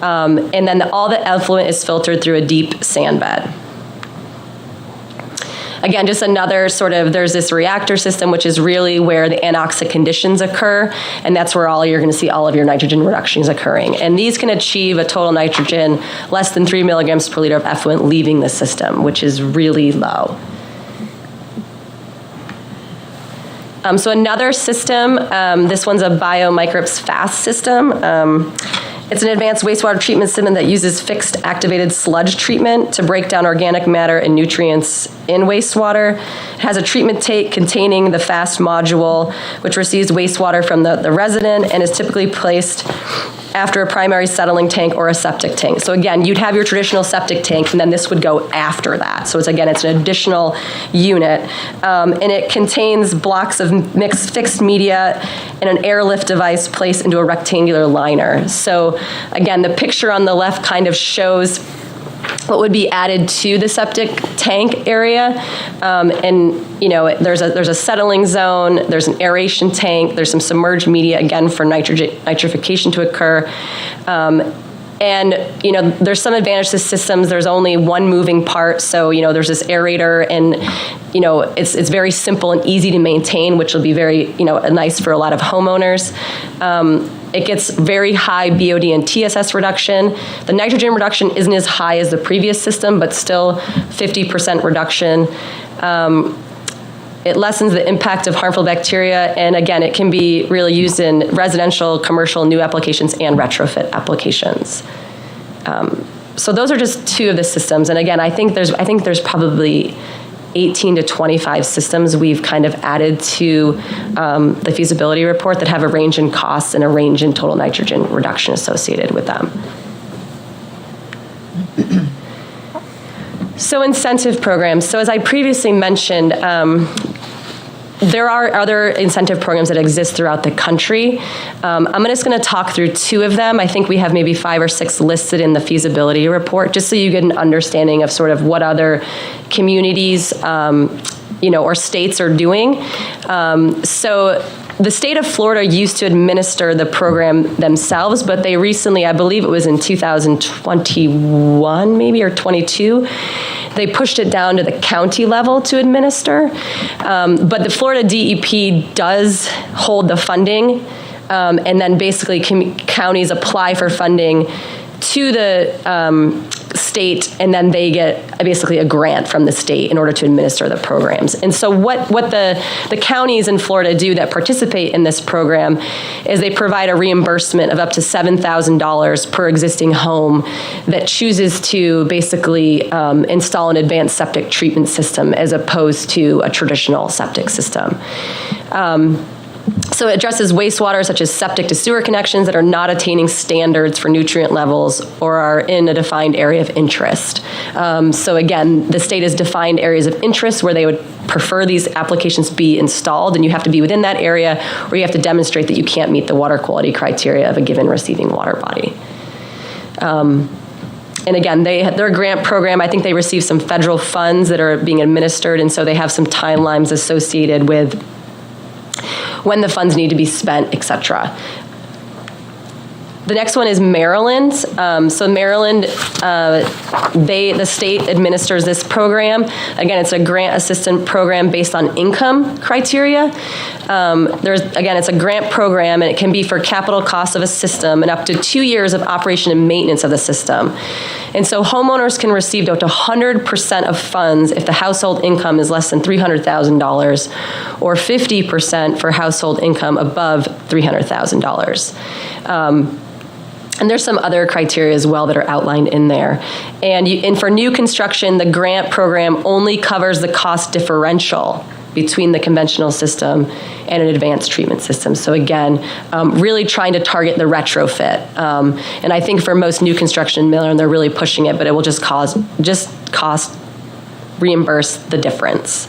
And then all the effluent is filtered through a deep sand bed. Again, just another sort of, there's this reactor system, which is really where the anoxic conditions occur, and that's where you're going to see all of your nitrogen reductions occurring. And these can achieve a total nitrogen less than 3 milligrams per liter of effluent leaving the system, which is really low. So another system, this one's a biomicrops FAST system. It's an advanced wastewater treatment system that uses fixed activated sludge treatment to break down organic matter and nutrients in wastewater. It has a treatment tank containing the FAST module, which receives wastewater from the resident and is typically placed after a primary settling tank or a septic tank. So again, you'd have your traditional septic tank, and then this would go after that. So it's an additional unit. And it contains blocks of mixed fixed media and an airlift device placed into a rectangular liner. So again, the picture on the left kind of shows what would be added to the septic tank area. And you know, there's a settling zone, there's an aeration tank, there's some submerged media, again, for nitrification to occur. And you know, there's some advantage to systems. There's only one moving part, so you know, there's this aerator, and you know, it's very simple and easy to maintain, which will be very, you know, nice for a lot of homeowners. It gets very high BOD and TSS reduction. The nitrogen reduction isn't as high as the previous system, but still 50% reduction. It lessens the impact of harmful bacteria, and again, it can be really used in residential, commercial, new applications, and retrofit applications. So those are just two of the systems, and again, I think there's probably 18 to 25 systems we've kind of added to the feasibility report that have a range in costs and a range in total nitrogen reduction associated with them. So incentive programs. So as I previously mentioned, there are other incentive programs that exist throughout the country. I'm just going to talk through two of them. I think we have maybe 5 or 6 listed in the feasibility report, just so you get an understanding of sort of what other communities, you know, or states are doing. So the state of Florida used to administer the program themselves, but they recently, I believe it was in 2021 maybe, or 22, they pushed it down to the county level to administer. But the Florida DEP does hold the funding, and then basically counties apply for funding to the state, and then they get basically a grant from the state in order to administer the programs. And so what the counties in Florida do that participate in this program is they provide a reimbursement of up to $7,000 per existing home that chooses to basically install an advanced septic treatment system as opposed to a traditional septic system. So it addresses wastewater such as septic to sewer connections that are not attaining standards for nutrient levels or are in a defined area of interest. So again, the state has defined areas of interest where they would prefer these applications be installed, and you have to be within that area, or you have to demonstrate that you can't meet the water quality criteria of a given receiving water body. And again, their grant program, I think they receive some federal funds that are being administered, and so they have some timelines associated with when the funds need to be spent, et cetera. The next one is Maryland. So Maryland, the state administers this program. Again, it's a grant assistance program based on income criteria. It's a grant program, and it can be for capital costs of a system and up to 2 years of operation and maintenance of the system. And so homeowners can receive up to 100% of funds if the household income is less than $300,000 or 50% for household income above $300,000. And there's some other criteria as well that are outlined in there. And for new construction, the grant program only covers the cost differential between the conventional system and an advanced treatment system. So again, really trying to target the retrofit. And I think for most new construction in Maryland, they're really pushing it, but it will just cost reimburse the difference.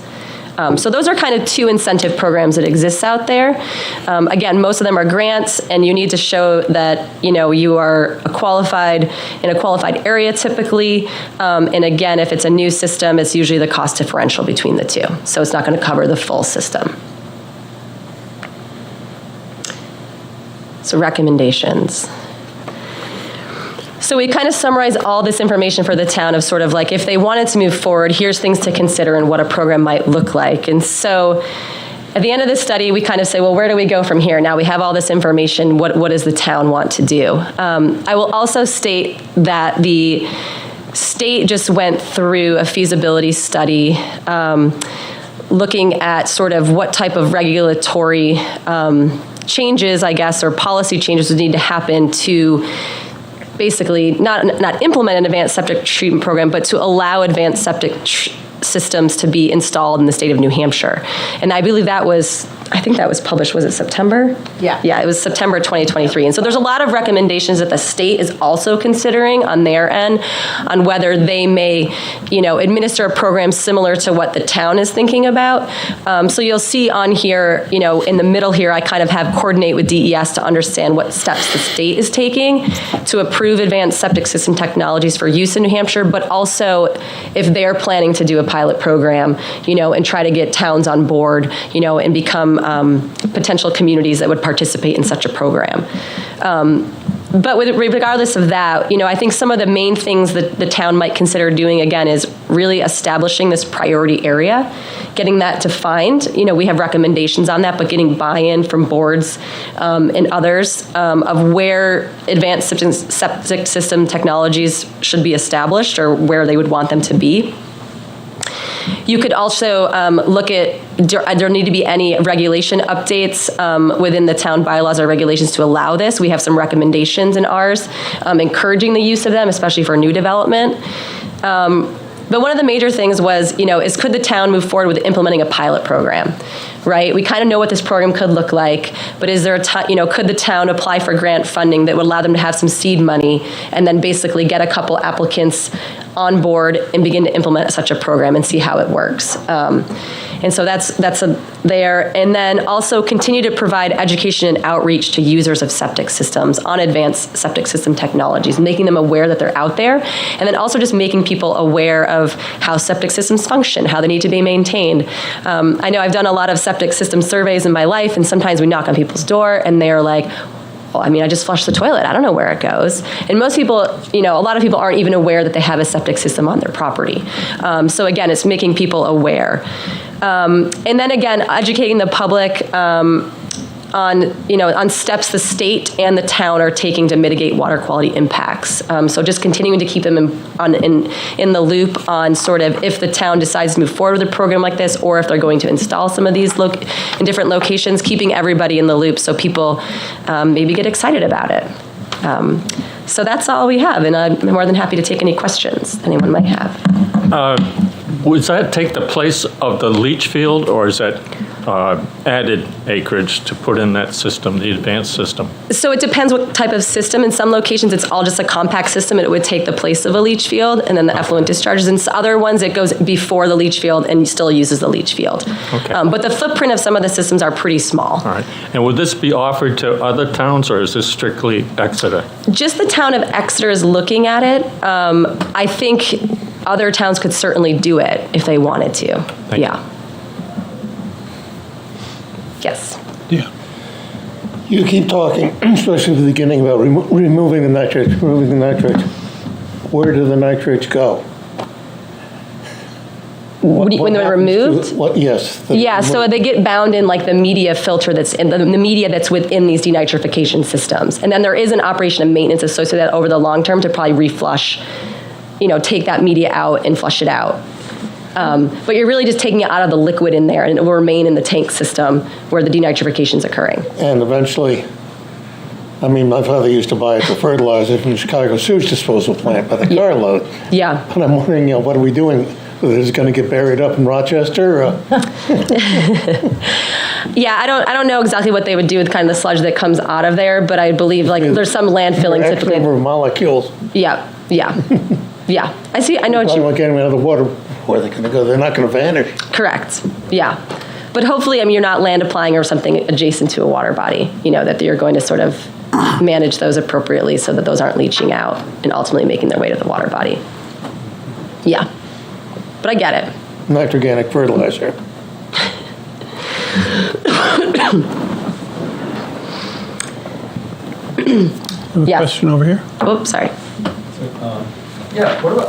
So those are kind of two incentive programs that exist out there. Again, most of them are grants, and you need to show that you are in a qualified area typically. And again, if it's a new system, it's usually the cost differential between the two. So it's not going to cover the full system. So recommendations. So we kind of summarize all this information for the town of sort of like, if they wanted to move forward, here's things to consider and what a program might look like. And so at the end of the study, we kind of say, well, where do we go from here? Now we have all this information. What does the town want to do? I will also state that the state just went through a feasibility study looking at sort of what type of regulatory changes, I guess, or policy changes would need to happen to basically not implement an advanced septic treatment program, but to allow advanced septic systems to be installed in the state of New Hampshire. And I believe I think that was published, was it September? Yeah. Yeah, it was September 2023. And so there's a lot of recommendations that the state is also considering on their end on whether they may, administer a program similar to what the town is thinking about. So you'll see on here, in the middle here, I kind of have coordinate with DES to understand what steps the state is taking to approve advanced septic system technologies for use in New Hampshire, but also if they're planning to do a pilot program, and try to get towns on board, and become potential communities that would participate in such a program. But regardless of that, I think some of the main things that the town might consider doing, again, is really establishing this priority area, getting that defined. We have recommendations on that, but getting buy-in from boards and others of where advanced septic system technologies should be established or where they would want them to be. You could also look at, there need to be any regulation updates within the town bylaws or regulations to allow this. We have some recommendations in ours, encouraging the use of them, especially for new development. But one of the major things was, is could the town move forward with implementing a pilot program, right? We kind of know what this program could look like, but is there could the town apply for grant funding that would allow them to have some seed money and then basically get a couple applicants on board and begin to implement such a program and see how it works. And so that's there. And then also continue to provide education and outreach to users of septic systems on advanced septic system technologies, making them aware that they're out there. And then also just making people aware of how septic systems function, how they need to be maintained. I know I've done a lot of septic system surveys in my life, and sometimes we knock on people's door and they're like, well, I just flushed the toilet. I don't know where it goes. And most people, a lot of people aren't even aware that they have a septic system on their property. So again, it's making people aware. And then again, educating the public on steps the state and the town are taking to mitigate water quality impacts. So just continuing to keep them in the loop on sort of if the town decides to move forward with a program like this, or if they're going to install some of these in different locations, keeping everybody in the loop so people maybe get excited about it. So that's all we have, and I'm more than happy to take any questions anyone might have. Would that take the place of the leach field, or is that added acreage to put in that system, the advanced system? So it depends what type of system. In some locations, it's all just a compact system, and it would take the place of a leach field, and then the effluent discharges. In other ones, it goes before the leach field and still uses the leach field. Okay. But the footprint of some of the systems are pretty small. All right. And would this be offered to other towns, or is this strictly Exeter? Just the town of Exeter is looking at it. I think other towns could certainly do it if they wanted to. Thank you. Yeah. Yes. Yeah. You keep talking, especially at the beginning, about removing the nitrates, Where do the nitrates go? When they're removed? Yes. Yeah, so they get bound in like the media filter that's in the media that's within these denitrification systems. And then there is an operation and maintenance associated with that over the long term to probably reflush, take that media out and flush it out. But you're really just taking it out of the liquid in there, and it will remain in the tank system where the denitrification is occurring. And eventually, my father used to buy it for fertilizer from the Chicago sewage disposal plant by the carload. Yeah. And I'm wondering, what are we doing? Is it going to get buried up in Rochester? Yeah, I don't know exactly what they would do with kind of the sludge that comes out of there, but I believe there's some landfilling X typically. number of molecules. Yeah. Yeah. I know what Probably you. won't get them out of the water. Where are they going to go? They're not going to vanish. Correct. Yeah. But hopefully, you're not land applying or something adjacent to a water body, that you're going to sort of manage those appropriately so that those aren't leaching out and ultimately making their way to the water body. Yeah. But I get it. Nitroganic fertilizer. Yes. Question over here? Oops, sorry. Yeah, what about,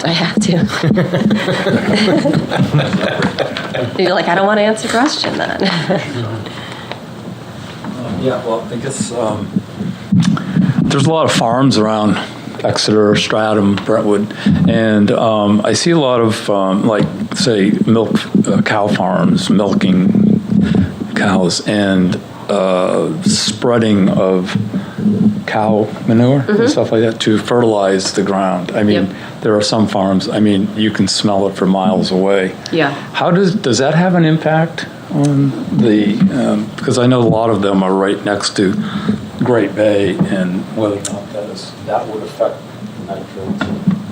I have to. You're like, I don't want to answer a question then. yeah, well, I guess there's a lot of farms around Exeter, Stratham, Brentwood, and I see a lot of, say, milk cow farms milking cows and spreading of cow manure and stuff like that to fertilize the ground. There are some farms, you can smell it from miles away. Yeah. How does that have an impact on the, because I know a lot of them are right next to Great Bay, and whether or not that would affect nitrates.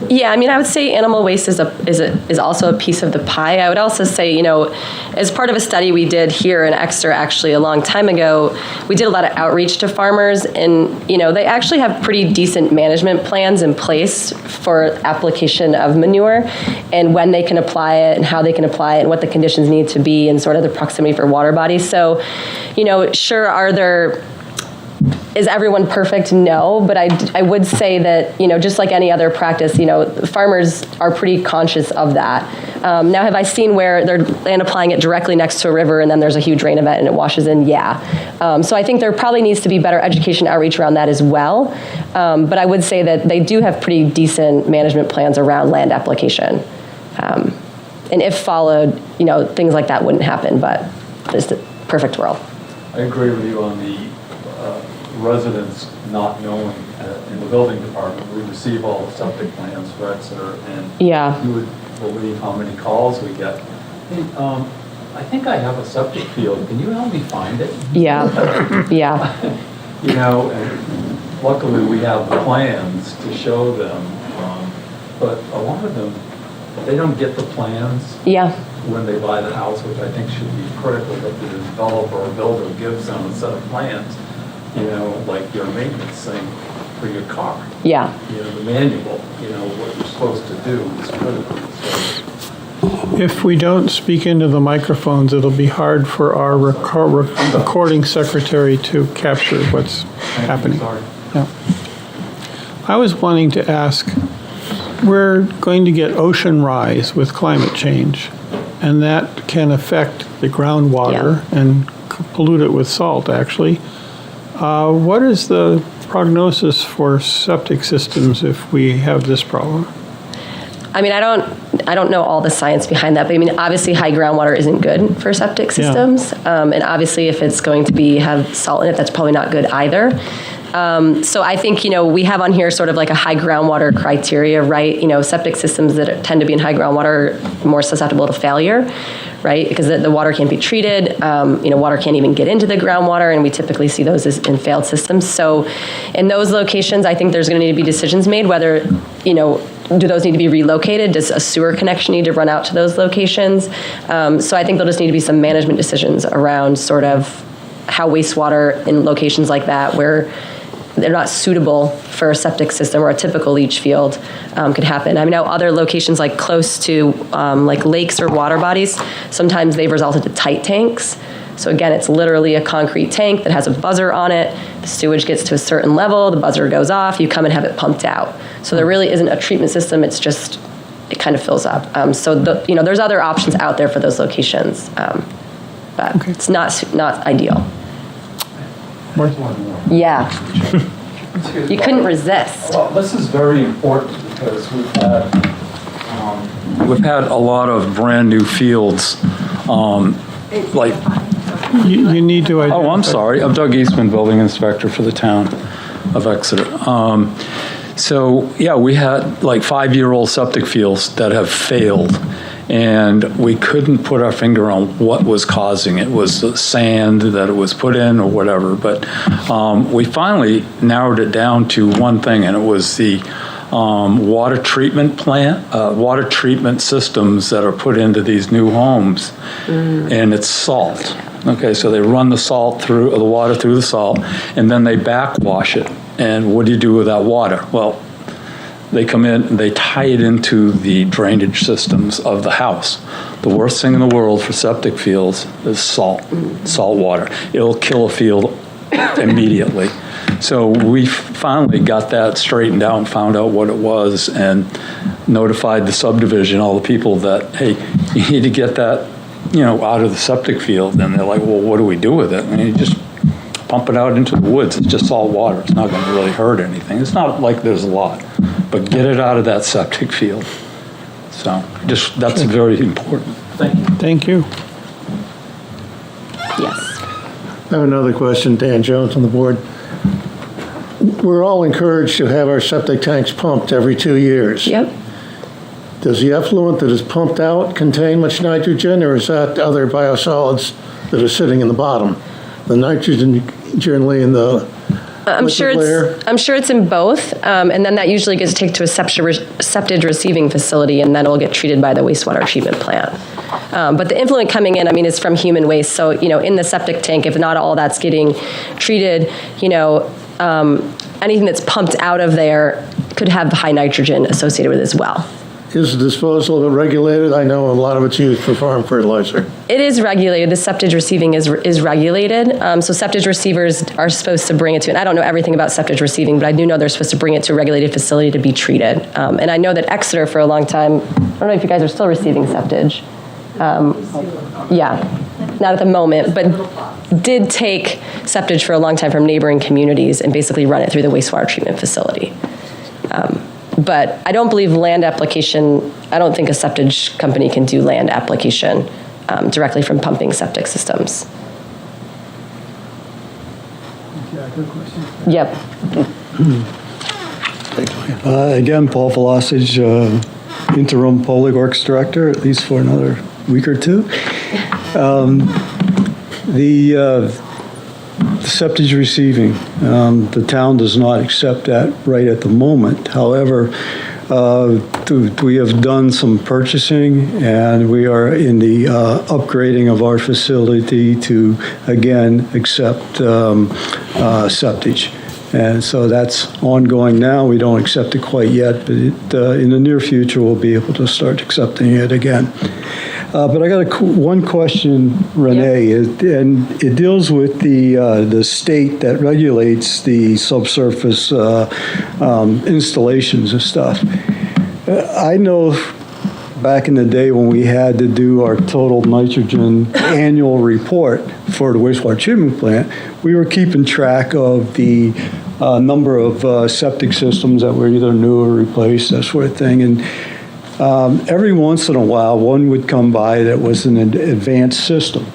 Yeah, I would say animal waste is also a piece of the pie. I would also say, as part of a study we did here in Exeter actually a long time ago, we did a lot of outreach to farmers, and they actually have pretty decent management plans in place for application of manure and when they can apply it and how they can apply it and what the conditions need to be and sort of the proximity for water bodies. So, sure, is everyone perfect? No, but I would say that, just like any other practice, farmers are pretty conscious of that. Now, have I seen where they're land applying it directly next to a river and then there's a huge rain event and it washes in? Yeah. So I think there probably needs to be better education outreach around that as well. But I would say that they do have pretty decent management plans around land application. And if followed, things like that wouldn't happen, but it's the perfect world. I agree with you on the residents not knowing. In the building department, we receive all the septic plans for Exeter, and you would believe how many calls we get. Hey, I think I have a septic field. Can you help me find it? Yeah. And luckily we have the plans to show them, but a lot of them, they don't get the plans when they buy the house, which I think should be critical that the developer or builder gives them a set of plans. Like your maintenance thing for your car. Yeah. The manual, what you're supposed to do is critical. So, If we don't speak into the microphones, it'll be hard for our recording secretary to capture what's happening. Sorry. Yeah. I was wanting to ask, we're going to get ocean rise with climate change. and that can affect the groundwater and pollute it with salt, actually. What is the prognosis for septic systems if we have this problem? I mean, I don't know all the science behind that, but I mean, obviously high groundwater isn't good for septic systems. And obviously if it's going to have salt in it, that's probably not good either. So I think, we have on here sort of like a high groundwater criteria, right? Septic systems that tend to be in high groundwater are more susceptible to failure, right? Because the water can't be treated, water can't even get into the groundwater, and we typically see those as in failed systems. So in those locations, I think there's going to need to be decisions made whether, do those need to be relocated? Does a sewer connection need to run out to those locations? So I think there'll just need to be some management decisions around sort of how wastewater in locations like that where they're not suitable for a septic system or a typical leach field could happen. I mean, now other locations like close to like lakes or water bodies, sometimes they've resulted to tight tanks. So again, it's literally a concrete tank that has a buzzer on it. The sewage gets to a certain level, the buzzer goes off, you come and have it pumped out. So there really isn't a treatment system, it's just, it kind of fills up. So there's other options out there for those locations, but it's not ideal. Yeah. You couldn't resist. Well, this is very important because we've had a lot of brand-new fields, like... You need to identify. Oh, I'm sorry. I'm Doug Eastman, building inspector for the town of Exeter. So, yeah, we had like 5-year-old septic fields that have failed, and we couldn't put our finger on what was causing it. Was the sand that it was put in or whatever? But we finally narrowed it down to one thing, and it was the water treatment plant, water treatment systems that are put into these new homes, and it's salt. Okay, so they run the water through the salt, and then they backwash it. And what do you do with that water? Well, they come in and they tie it into the drainage systems of the house. The worst thing in the world for septic fields is salt water. It'll kill a field immediately. So we finally got that straightened out and found out what it was and notified the subdivision, all the people that, hey, you need to get that out of the septic field. And they're like, well, what do we do with it? And you just pump it out into the woods. It's just salt water. It's not going to really hurt anything. It's not like there's a lot, but get it out of that septic field. So that's very important. Thank you. Thank you. Yes. I have another question, Dan Jones on the board. We're all encouraged to have our septic tanks pumped every 2 years. Yep. Does the effluent that is pumped out contain much nitrogen, or is that other biosolids that are sitting in the bottom? The nitrogen generally in the I'm sure it's in both, and then that usually gets taken to a septic receiving facility, and then it'll get treated by the wastewater treatment plant. But the effluent coming in, is from human waste. So in the septic tank, if not all that's getting treated, anything that's pumped out of there could have high nitrogen associated with it as well. Is the disposal of it regulated? I know a lot of it's used for farm fertilizer. It is regulated. The septic receiving is regulated. So septic receivers are supposed to bring it to, and I don't know everything about septic receiving, but I do know they're supposed to bring it to a regulated facility to be treated. And I know that Exeter for a long time, I don't know if you guys are still receiving septic. Yeah, not at the moment, but did take septic for a long time from neighboring communities and basically run it through the wastewater treatment facility. But I don't believe land application, I don't think a septic company can do land application directly from pumping septic systems. Yep. Again, Paul Velocich, interim Public Works Director, at least for another week or two. The septic receiving, the town does not accept that right at the moment. However, we have done some purchasing, and we are in the upgrading of our facility to, again, accept septic. And so that's ongoing now. We don't accept it quite yet, but in the near future, we'll be able to start accepting it again. But I got one question, Renee, and it deals with the state that regulates the subsurface installations and stuff. I know back in the day when we had to do our total nitrogen annual report for the wastewater treatment plant, we were keeping track of the number of septic systems that were either new or replaced, that sort of thing. And every once in a while, one would come by that was an advanced system.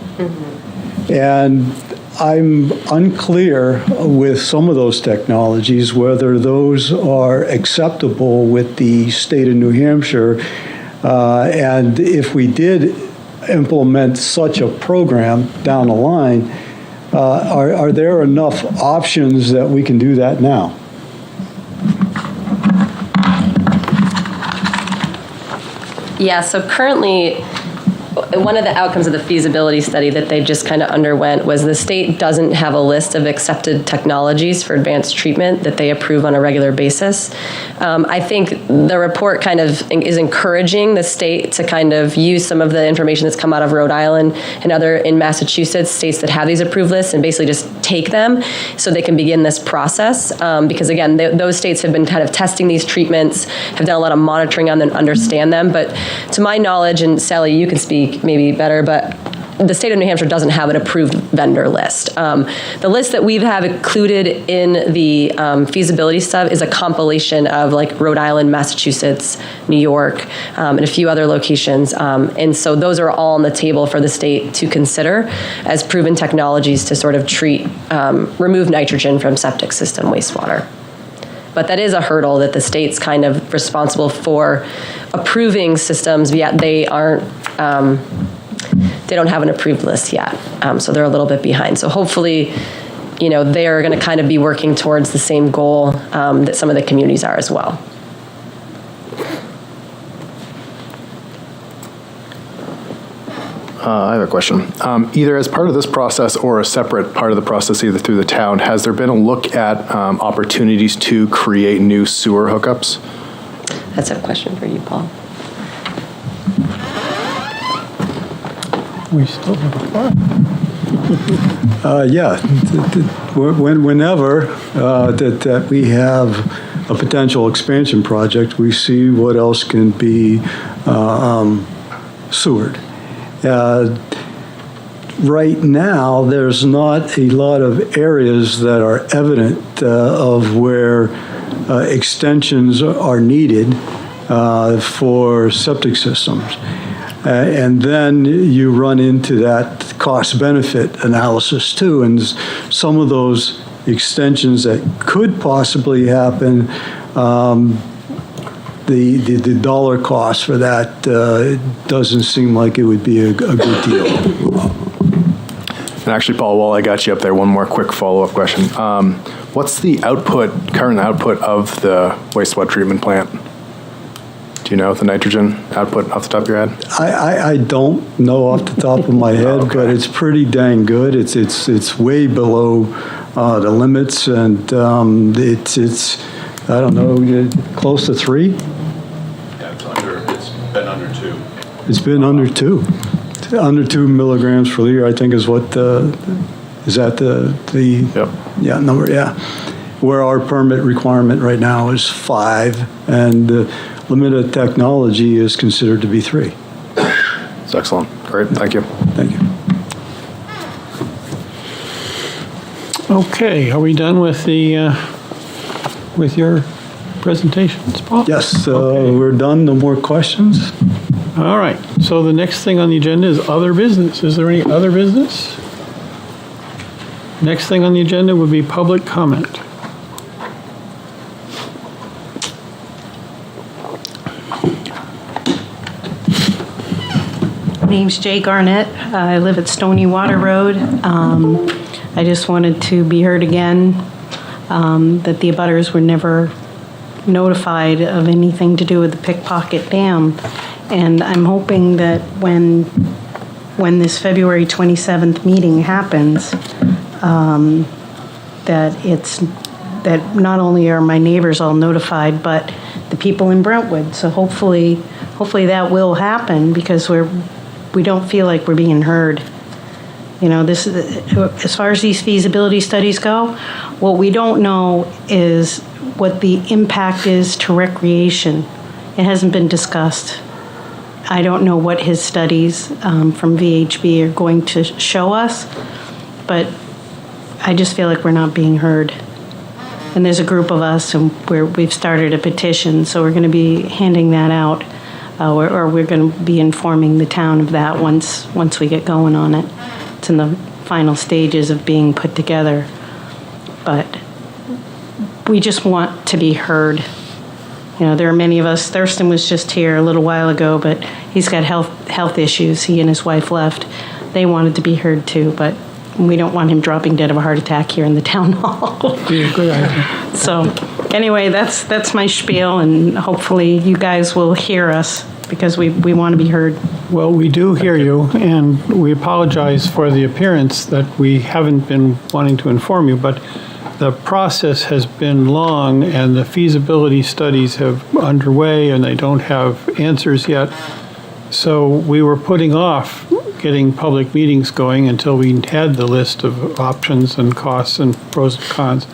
And I'm unclear with some of those technologies whether those are acceptable with the state of New Hampshire. And if we did implement such a program down the line, are there enough options that we can do that now? Yeah, so currently, one of the outcomes of the feasibility study that they just kind of underwent was the state doesn't have a list of accepted technologies for advanced treatment that they approve on a regular basis. I think the report kind of is encouraging the state to kind of use some of the information that's come out of Rhode Island and other in Massachusetts, states that have these approved lists, and basically just take them so they can begin this process. Because again, those states have been kind of testing these treatments, have done a lot of monitoring on them, understand them. But to my knowledge, and Sally, you can speak maybe better, but the state of New Hampshire doesn't have an approved vendor list. The list that we have included in the feasibility stuff is a compilation of like Rhode Island, Massachusetts, New York, and a few other locations. And so those are all on the table for the state to consider as proven technologies to sort of treat, remove nitrogen from septic system wastewater. But that is a hurdle that the state's kind of responsible for approving systems, yet they aren't, they don't have an approved list yet. So they're a little bit behind. So hopefully, you know, they're going to kind of be working towards the same goal that some of the communities are as well. I have a question. Either as part of this process or a separate part of the process, either through the town, has there been a look at opportunities to create new sewer hookups? That's a question for you, Paul. We still have a farm. Yeah, whenever that we have a potential expansion project, we see what else can be sewered. Right now, there's not a lot of areas that are evident of where extensions are needed for septic systems. And then you run into that cost-benefit analysis too, and some of those extensions that could possibly happen, the dollar cost for that doesn't seem like it would be a good deal. And actually, Paul, while I got you up there, one more quick follow-up question. What's the current output of the wastewater treatment plant? Do you know the nitrogen output off the top of your head? I don't know off the top of my head, okay, but it's pretty dang good. It's way below the limits, and it's I don't know, close to 3. Yeah, it's been under 2. It's been under 2. Under 2 milligrams per liter, I think, is what is that the yep. Yeah, number, yeah. Where our permit requirement right now is 5, and the limited technology is considered to be 3. That's excellent. Great. Thank you. Thank you. Okay, are we done with the with your presentations, Paul? Yes, Okay. we're done. No more questions? All right, so the next thing on the agenda is other business. Is there any other business? Next thing on the agenda would be public comment. My name's Jay Garnett. I live at Stony Water Road. I just wanted to be heard again that the abutters were never notified of anything to do with the Pickpocket Dam. And I'm hoping that when this February 27th meeting happens, that not only are my neighbors all notified, but the people in Brentwood. So hopefully that will happen, because we don't feel like we're being heard. You know, this as far as these feasibility studies go, what we don't know is what the impact is to recreation. It hasn't been discussed. I don't know what his studies from VHB are going to show us, but I just feel like we're not being heard. And there's a group of us, and we've started a petition, so we're going to be handing that out, or we're going to be informing the town of that once we get going on it. It's in the final stages of being put together, but we just want to be heard. You know, there are many of us. Thurston was just here a little while ago, but he's got health issues. He and his wife left. They wanted to be heard too, but we don't want him dropping dead of a heart attack here in the town hall. Be a good idea. So anyway, that's my spiel, and hopefully you guys will hear us because we want to be heard. Well, we do hear you, and we apologize for the appearance that we haven't been wanting to inform you, but the process has been long, and the feasibility studies have underway, and they don't have answers yet. So we were putting off getting public meetings going until we had the list of options and costs and pros and cons.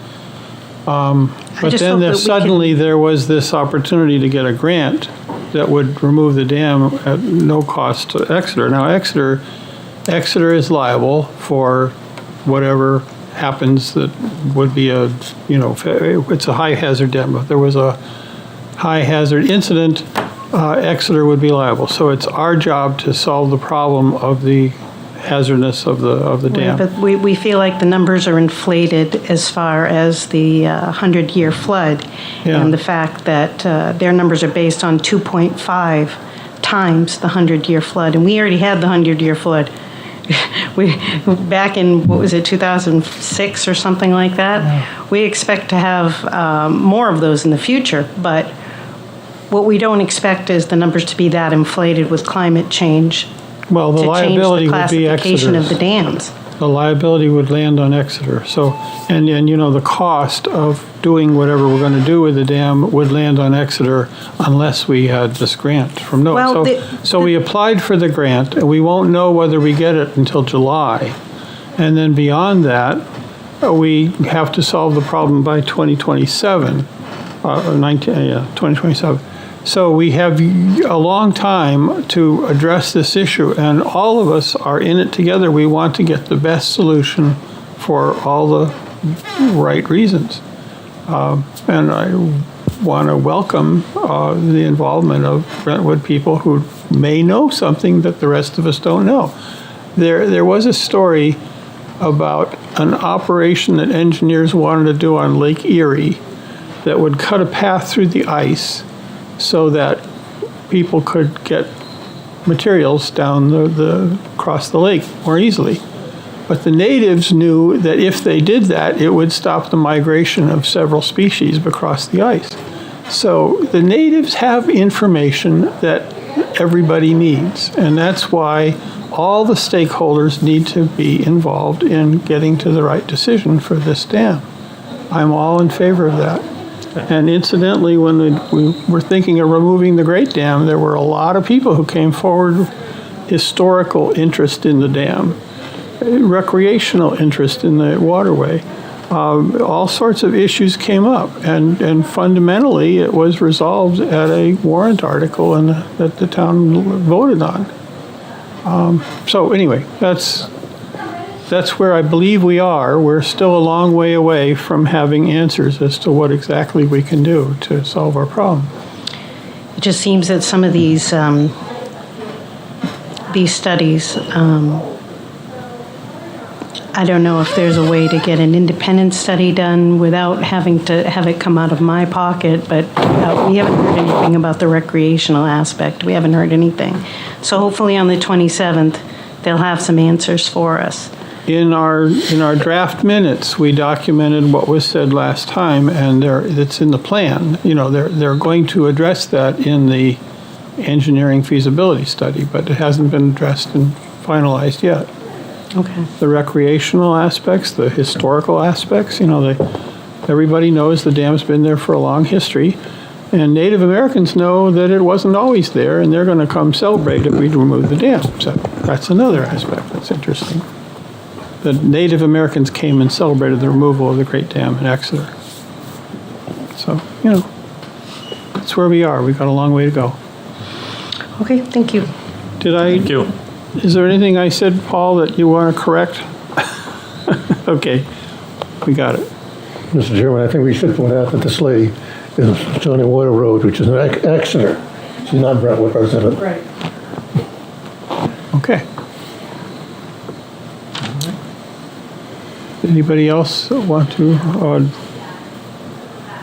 But just then hope that we suddenly there was this opportunity to get a grant that would remove the dam at no cost to Exeter. Now, Exeter is liable for whatever happens that would be it's a high hazard dam. If there was a high hazard incident, Exeter would be liable. So it's our job to solve the problem of the hazardness of the dam. But we feel like the numbers are inflated as far as the 100-year flood, Yeah. and the fact that their numbers are based on 2.5 times the 100-year flood, and we already had the 100-year flood. We back in, what was it, 2006 or something like that? Yeah. We expect to have more of those in the future, but what we don't expect is the numbers to be that inflated with climate change. Well, the liability would be classification of the Exeter's. dams. The liability would land on Exeter. So, and the cost of doing whatever we're going to do with the dam would land on Exeter unless we had this grant from NOAA. Well, So we applied for the grant, and we won't know whether we get it until July. And then beyond that, we have to solve the problem by 2027, 2027. So we have a long time to address this issue, and all of us are in it together. We want to get the best solution for all the right reasons. And I want to welcome the involvement of Brentwood people who may know something that the rest of us don't know. There was a story about an operation that engineers wanted to do on Lake Erie that would cut a path through the ice so that people could get materials down across the lake more easily. But the natives knew that if they did that, it would stop the migration of several species across the ice. So the natives have information that everybody needs, and that's why all the stakeholders need to be involved in getting to the right decision for this dam. I'm all in favor of that. And incidentally, when we were thinking of removing the Great Dam, there were a lot of people who came forward with historical interest in the dam, recreational interest in the waterway. All sorts of issues came up, and fundamentally it was resolved at a warrant article that the town voted on. So anyway, that's where I believe we are. We're still a long way away from having answers as to what exactly we can do to solve our problem. It just seems that some of these studies, I don't know if there's a way to get an independent study done without having to have it come out of my pocket, but we haven't heard anything about the recreational aspect. We haven't heard anything. So hopefully on the 27th, they'll have some answers for us. In our draft minutes, we documented what was said last time, and it's in the plan. They're going to address that in the engineering feasibility study, but it hasn't been addressed and finalized yet. Okay. The recreational aspects, the historical aspects, everybody knows the dam's been there for a long history, and Native Americans know that it wasn't always there, and they're going to come celebrate if we remove the dam. So that's another aspect that's interesting. The Native Americans came and celebrated the removal of the Great Dam in Exeter. So, that's where we are. We've got a long way to go. Okay, thank you. Thank you. Is there anything I said, Paul, that you want to correct? Okay, we got it. Mr. Chairman, I think we should point out that this lady is Stony Water Road, which is in Exeter. She's not Brentwood resident. Right. Okay. Anybody else want to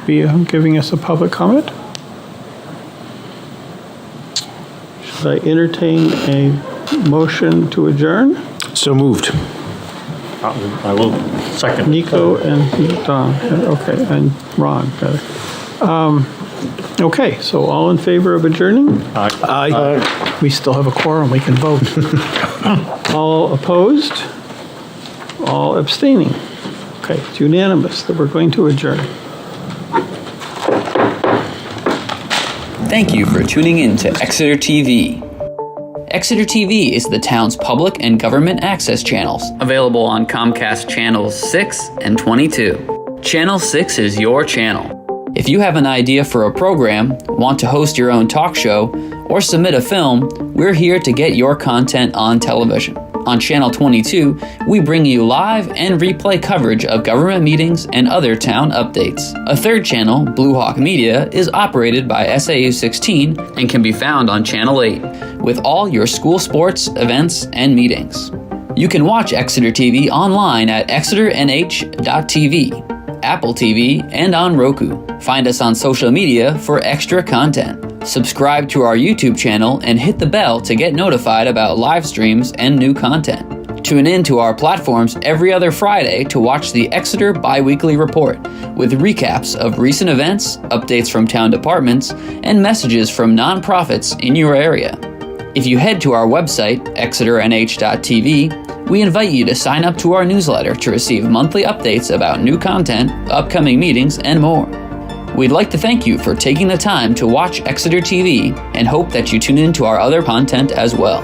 be giving us a public comment? Should I entertain a motion to adjourn? So moved. I will second. Nico and Don, okay, and Ron, rather. Okay, so all in favor of adjourning? Aye. We still have a quorum, we can vote. All opposed? All abstaining? Okay, it's unanimous that we're going to adjourn. Thank you for tuning in to Exeter TV. Exeter TV is the town's public and government access channels, available on Comcast Channels 6 and 22. Channel 6 is your channel. If you have an idea for a program, want to host your own talk show, or submit a film, we're here to get your content on television. On Channel 22, we bring you live and replay coverage of government meetings and other town updates. A third channel, Blue Hawk Media, is operated by SAU 16 and can be found on Channel 8, with all your school sports, events, and meetings. You can watch Exeter TV online at exeternh.tv, Apple TV, and on Roku. Find us on social media for extra content. Subscribe to our YouTube channel and hit the bell to get notified about live streams and new content. Tune in to our platforms every other Friday to watch the Exeter Biweekly Report with recaps of recent events, updates from town departments, and messages from nonprofits in your area. If you head to our website, exeternh.tv, we invite you to sign up to our newsletter to receive monthly updates about new content, upcoming meetings, and more. We'd like to thank you for taking the time to watch Exeter TV and hope that you tune in to our other content as well.